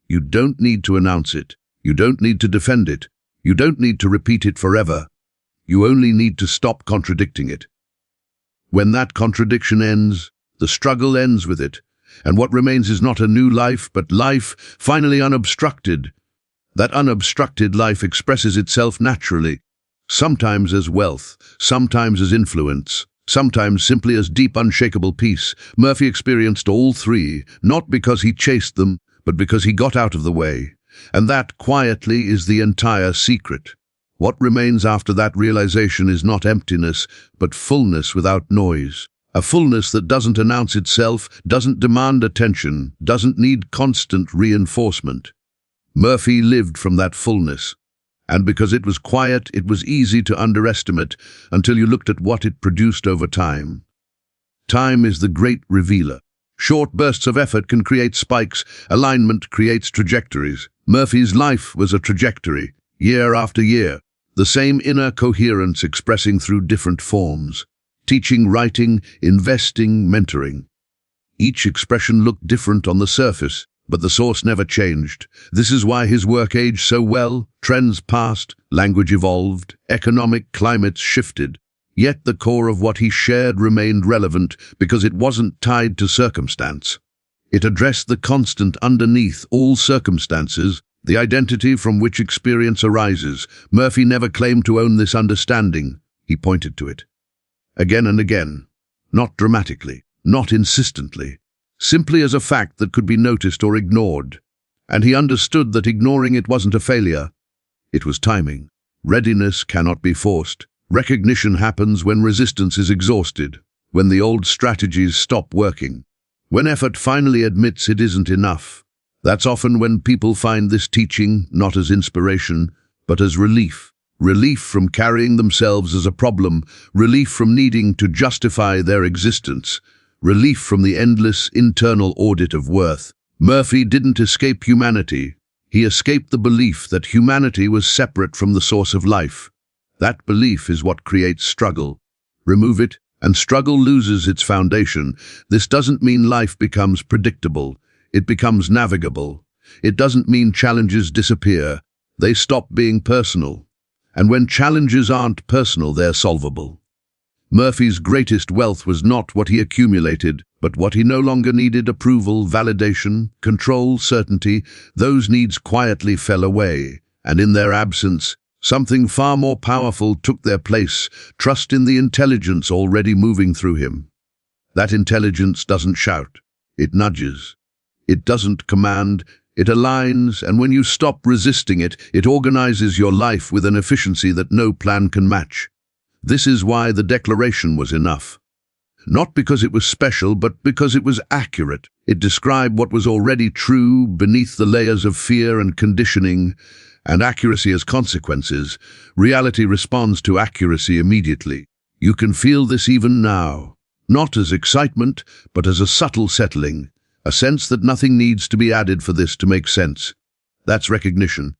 You don't need to announce it. You don't need to defend it. You don't need to repeat it forever. You only need to stop contradicting it. When that contradiction ends, the struggle ends with it. And what remains is not a new life, but life finally unobstructed. That unobstructed life expresses itself naturally, sometimes as wealth, sometimes as influence, sometimes simply as deep, unshakable peace. Murphy experienced all three, not because he chased them, but because he got out of the way. And that, quietly, is the entire secret. What remains after that realization is not emptiness, but fullness without noise. A fullness that doesn't announce itself, doesn't demand attention, doesn't need constant reinforcement. Murphy lived from that fullness, and because it was quiet, it was easy to underestimate until you looked at what it produced over time. Time is the great revealer. Short bursts of effort can create spikes. Alignment creates trajectories. Murphy's life was a trajectory, year after year, the same inner coherence expressing through different forms. Teaching, writing, investing, mentoring. Each expression looked different on the surface, but the source never changed. This is why his work aged so well. Trends passed, language evolved, economic climates shifted. Yet the core of what he shared remained relevant because it wasn't tied to circumstance. It addressed the constant underneath all circumstances, the identity from which experience arises. Murphy never claimed to own this understanding. He pointed to it. Again and again. Not dramatically, not insistently. Simply as a fact that could be noticed or ignored. And he understood that ignoring it wasn't a failure. It was timing. Readiness cannot be forced. Recognition happens when resistance is exhausted, when the old strategies stop working, when effort finally admits it isn't enough. That's often when people find this teaching not as inspiration, but as relief. Relief from carrying themselves as a problem, relief from needing to justify their existence, relief from the endless internal audit of worth. Murphy didn't escape humanity. He escaped the belief that humanity was separate from the source of life. That belief is what creates struggle. Remove it, and struggle loses its foundation. This doesn't mean life becomes predictable. It becomes navigable. It doesn't mean challenges disappear. They stop being personal. And when challenges aren't personal, they're solvable. Murphy's greatest wealth was not what he accumulated, but what he no longer needed: approval, validation, control, certainty. Those needs quietly fell away, and in their absence, something far more powerful took their place: trust in the intelligence already moving through him. That intelligence doesn't shout. It nudges. It doesn't command. It aligns, and when you stop resisting it, it organizes your life with an efficiency that no plan can match. This is why the declaration was enough. Not because it was special, but because it was accurate. It described what was already true beneath the layers of fear and conditioning, and accuracy has consequences. Reality responds to accuracy immediately. You can feel this even now, not as excitement, but as a subtle settling, a sense that nothing needs to be added for this to make sense. That's recognition.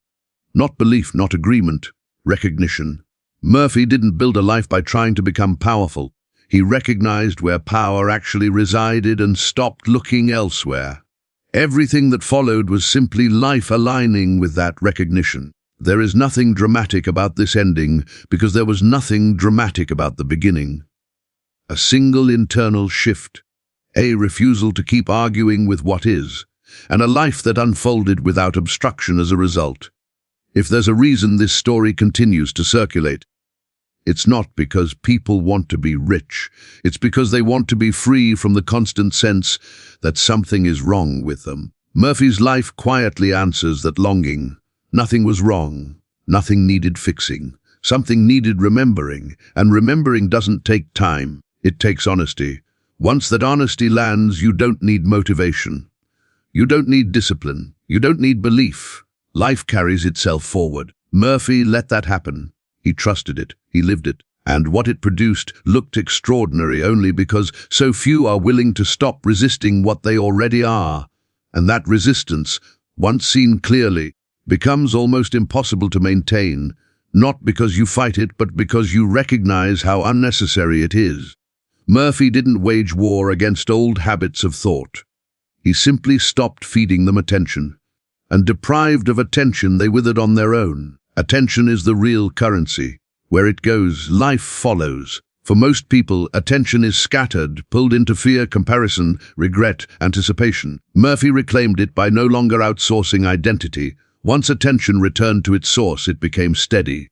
Not belief, not agreement. Recognition. Murphy didn't build a life by trying to become powerful. He recognized where power actually resided and stopped looking elsewhere. Everything that followed was simply life aligning with that recognition. There is nothing dramatic about this ending because there was nothing dramatic about the beginning. A single internal shift, a refusal to keep arguing with what is, and a life that unfolded without obstruction as a result. If there's a reason this story continues to circulate, it's not because people want to be rich. It's because they want to be free from the constant sense that something is wrong with them. Murphy's life quietly answers that longing. Nothing was wrong. Nothing needed fixing. Something needed remembering, and remembering doesn't take time. It takes honesty. Once that honesty lands, you don't need motivation. You don't need discipline. You don't need belief. Life carries itself forward. Murphy let that happen. He trusted it. He lived it. And what it produced looked extraordinary only because so few are willing to stop resisting what they already are. And that resistance, once seen clearly, becomes almost impossible to maintain, not because you fight it, but because you recognize how unnecessary it is. Murphy didn't wage war against old habits of thought. He simply stopped feeding them attention. And deprived of attention, they withered on their own. Attention is the real currency. Where it goes, life follows. For most people, attention is scattered, pulled into fear, comparison, regret, anticipation. Murphy reclaimed it by no longer outsourcing identity. Once attention returned to its source, it became steady,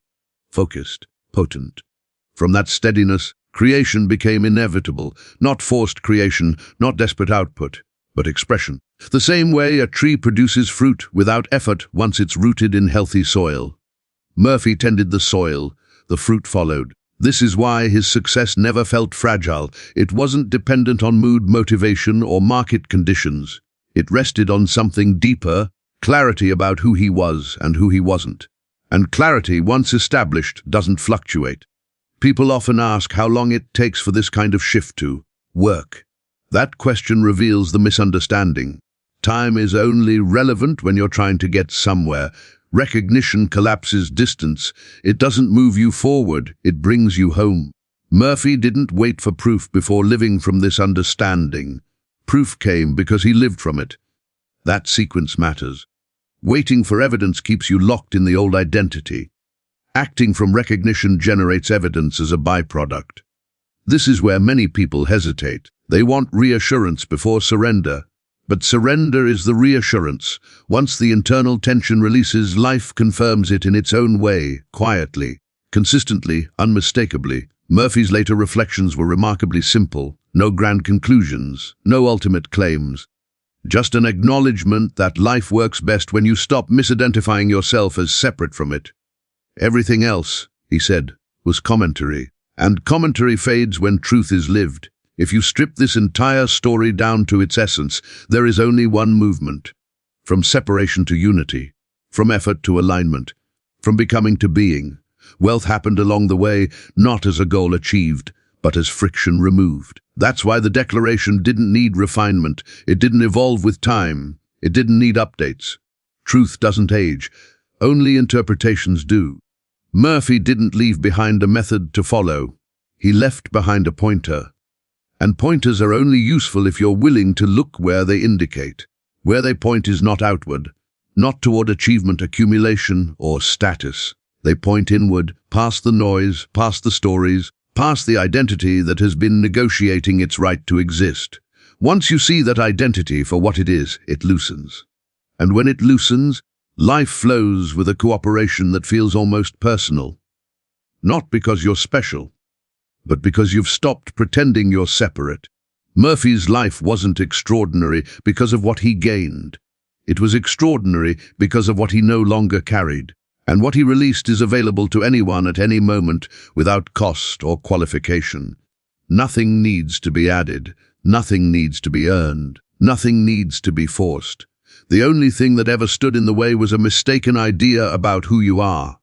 focused, potent. From that steadiness, creation became inevitable. Not forced creation, not desperate output, but expression. The same way a tree produces fruit without effort once it's rooted in healthy soil. Murphy tended the soil, the fruit followed. This is why his success never felt fragile. It wasn't dependent on mood, motivation, or market conditions. It rested on something deeper, clarity about who he was and who he wasn't. And clarity, once established, doesn't fluctuate. People often ask how long it takes for this kind of shift to work. That question reveals the misunderstanding. Time is only relevant when you're trying to get somewhere. Recognition collapses distance. It doesn't move you forward, it brings you home. Murphy didn't wait for proof before living from this understanding. Proof came because he lived from it. That sequence matters. Waiting for evidence keeps you locked in the old identity. Acting from recognition generates evidence as a byproduct. This is where many people hesitate. They want reassurance before surrender. But surrender is the reassurance. Once the internal tension releases, life confirms it in its own way, quietly, consistently, unmistakably. Murphy's later reflections were remarkably simple. No grand conclusions, no ultimate claims. Just an acknowledgement that life works best when you stop misidentifying yourself as separate from it. Everything else, he said, was commentary. And commentary fades when truth is lived. If you strip this entire story down to its essence, there is only one movement. From separation to unity. From effort to alignment. From becoming to being. Wealth happened along the way, not as a goal achieved, but as friction removed. That's why the declaration didn't need refinement. It didn't evolve with time. It didn't need updates. Truth doesn't age. Only interpretations do. Murphy didn't leave behind a method to follow. He left behind a pointer. And pointers are only useful if you're willing to look where they indicate. Where they point is not outward, not toward achievement, accumulation, or status. They point inward, past the noise, past the stories, past the identity that has been negotiating its right to exist. Once you see that identity for what it is, it loosens. And when it loosens, life flows with a cooperation that feels almost personal. Not because you're special, but because you've stopped pretending you're separate. Murphy's life wasn't extraordinary because of what he gained. It was extraordinary because of what he no longer carried. And what he released is available to anyone at any moment without cost or qualification. Nothing needs to be added. Nothing needs to be earned. Nothing needs to be forced. The only thing that ever stood in the way was a mistaken idea about who you are.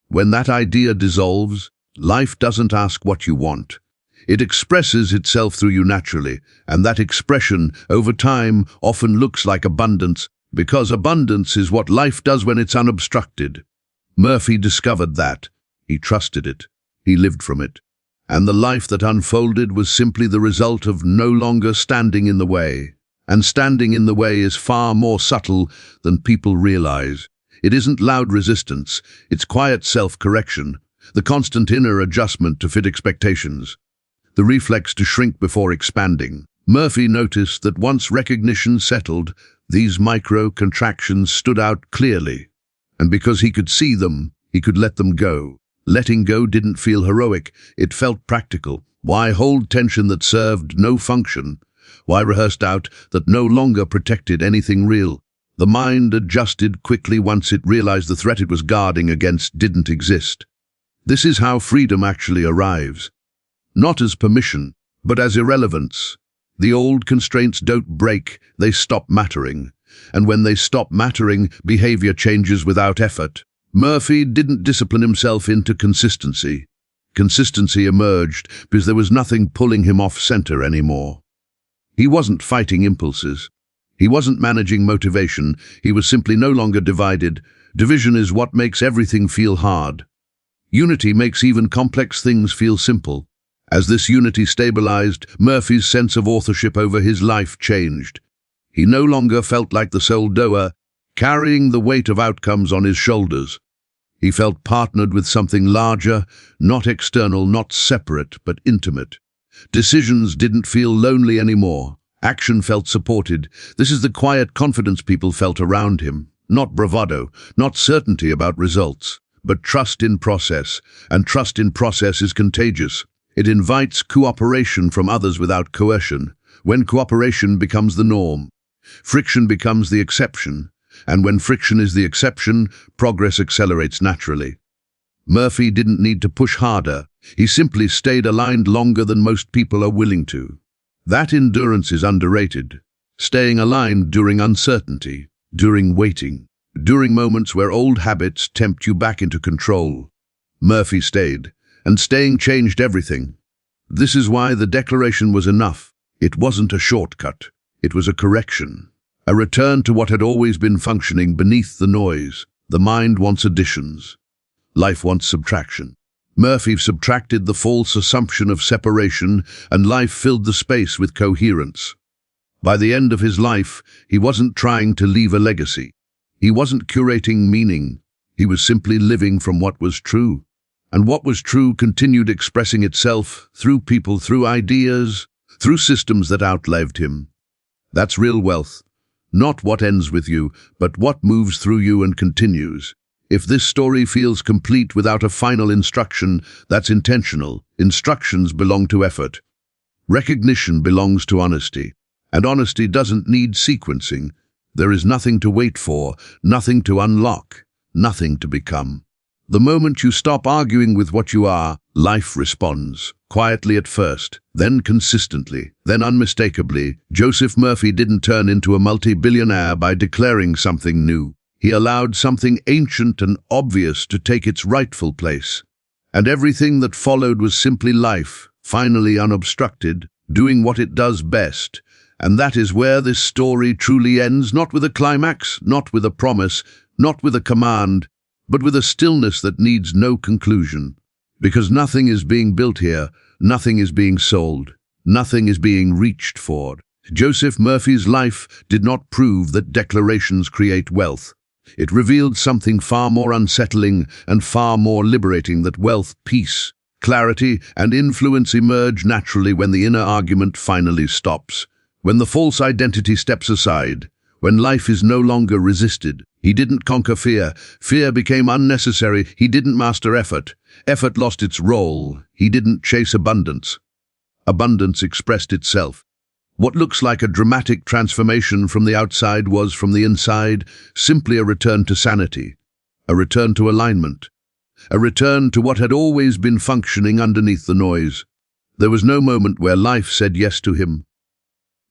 When that idea dissolves, life doesn't ask what you want. It expresses itself through you naturally, and that expression, over time, often looks like abundance, because abundance is what life does when it's unobstructed. Murphy discovered that. He trusted it. He lived from it. And the life that unfolded was simply the result of no longer standing in the way. And standing in the way is far more subtle than people realize. It isn't loud resistance, it's quiet self-correction, the constant inner adjustment to fit expectations, the reflex to shrink before expanding. Murphy noticed that once recognition settled, these micro-contractions stood out clearly. And because he could see them, he could let them go. Letting go didn't feel heroic, it felt practical. Why hold tension that served no function? Why rehearse doubt that no longer protected anything real? The mind adjusted quickly once it realized the threat it was guarding against didn't exist. This is how freedom actually arrives. Not as permission, but as irrelevance. The old constraints don't break, they stop mattering. And when they stop mattering, behavior changes without effort. Murphy didn't discipline himself into consistency. Consistency emerged because there was nothing pulling him off center anymore. He wasn't fighting impulses. He wasn't managing motivation. He was simply no longer divided. Division is what makes everything feel hard. Unity makes even complex things feel simple. As this unity stabilized, Murphy's sense of authorship over his life changed. He no longer felt like the sole doer, carrying the weight of outcomes on his shoulders. He felt partnered with something larger, not external, not separate, but intimate. Decisions didn't feel lonely anymore. Action felt supported. This is the quiet confidence people felt around him. Not bravado, not certainty about results, but trust in process. And trust in process is contagious. It invites cooperation from others without coercion. When cooperation becomes the norm, friction becomes the exception. And when friction is the exception, progress accelerates naturally. Murphy didn't need to push harder. He simply stayed aligned longer than most people are willing to. That endurance is underrated. Staying aligned during uncertainty, during waiting, during moments where old habits tempt you back into control. Murphy stayed, and staying changed everything. This is why the declaration was enough. It wasn't a shortcut. It was a correction. A return to what had always been functioning beneath the noise. The mind wants additions. Life wants subtraction. Murphy subtracted the false assumption of separation, and life filled the space with coherence. By the end of his life, he wasn't trying to leave a legacy. He wasn't curating meaning. He was simply living from what was true. And what was true continued expressing itself through people, through ideas, through systems that outlived him. That's real wealth. Not what ends with you, but what moves through you and continues. If this story feels complete without a final instruction, that's intentional. Instructions belong to effort. Recognition belongs to honesty. And honesty doesn't need sequencing. There is nothing to wait for, nothing to unlock, nothing to become. The moment you stop arguing with what you are, life responds. Quietly at first, then consistently, then unmistakably. Joseph Murphy didn't turn into a multi-billionaire by declaring something new. He allowed something ancient and obvious to take its rightful place. And everything that followed was simply life, finally unobstructed, doing what it does best. And that is where this story truly ends, not with a climax, not with a promise, not with a command, but with a stillness that needs no conclusion. Because nothing is being built here, Nothing is being sold. Nothing is being reached for. Joseph Murphy's life did not prove that declarations create wealth. It revealed something far more unsettling and far more liberating, that wealth, peace, clarity, and influence emerge naturally when the inner argument finally stops, when the false identity steps aside, when life is no longer resisted. He didn't conquer fear. Fear became unnecessary. He didn't master effort. Effort lost its role. He didn't chase abundance. Abundance expressed itself. What looks like a dramatic transformation from the outside was, from the inside, simply a return to sanity, a return to alignment, a return to what had always been functioning underneath the noise. There was no moment where life said yes to him.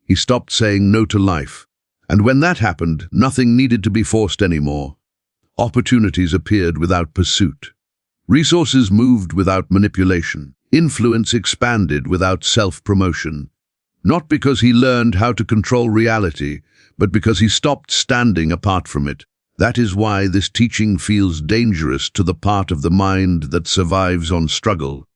He stopped saying no to life. And when that happened, nothing needed to be forced anymore. Opportunities appeared without pursuit. Resources moved without manipulation. Influence expanded without self-promotion. Not because he learned how to control reality, but because he stopped standing apart from it. That is why this teaching feels dangerous to the part of the mind that survives on struggle.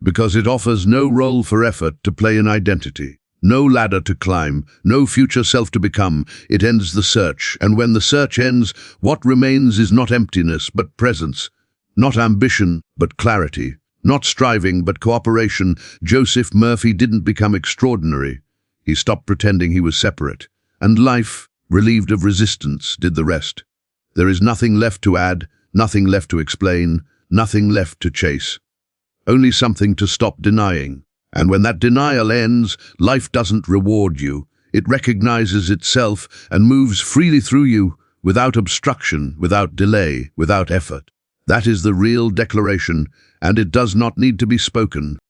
Because it offers no role for effort to play in identity, no ladder to climb, no future self to become. It ends the search, and when the search ends, what remains is not emptiness but presence, not ambition but clarity. Not striving, but cooperation. Joseph Murphy didn't become extraordinary. He stopped pretending he was separate. And life, relieved of resistance, did the rest. There is nothing left to add, nothing left to explain, nothing left to chase. Only something to stop denying. And when that denial ends, life doesn't reward you. It recognizes itself and moves freely through you, without obstruction, without delay, without effort. That is the real declaration, and it does not need to be spoken.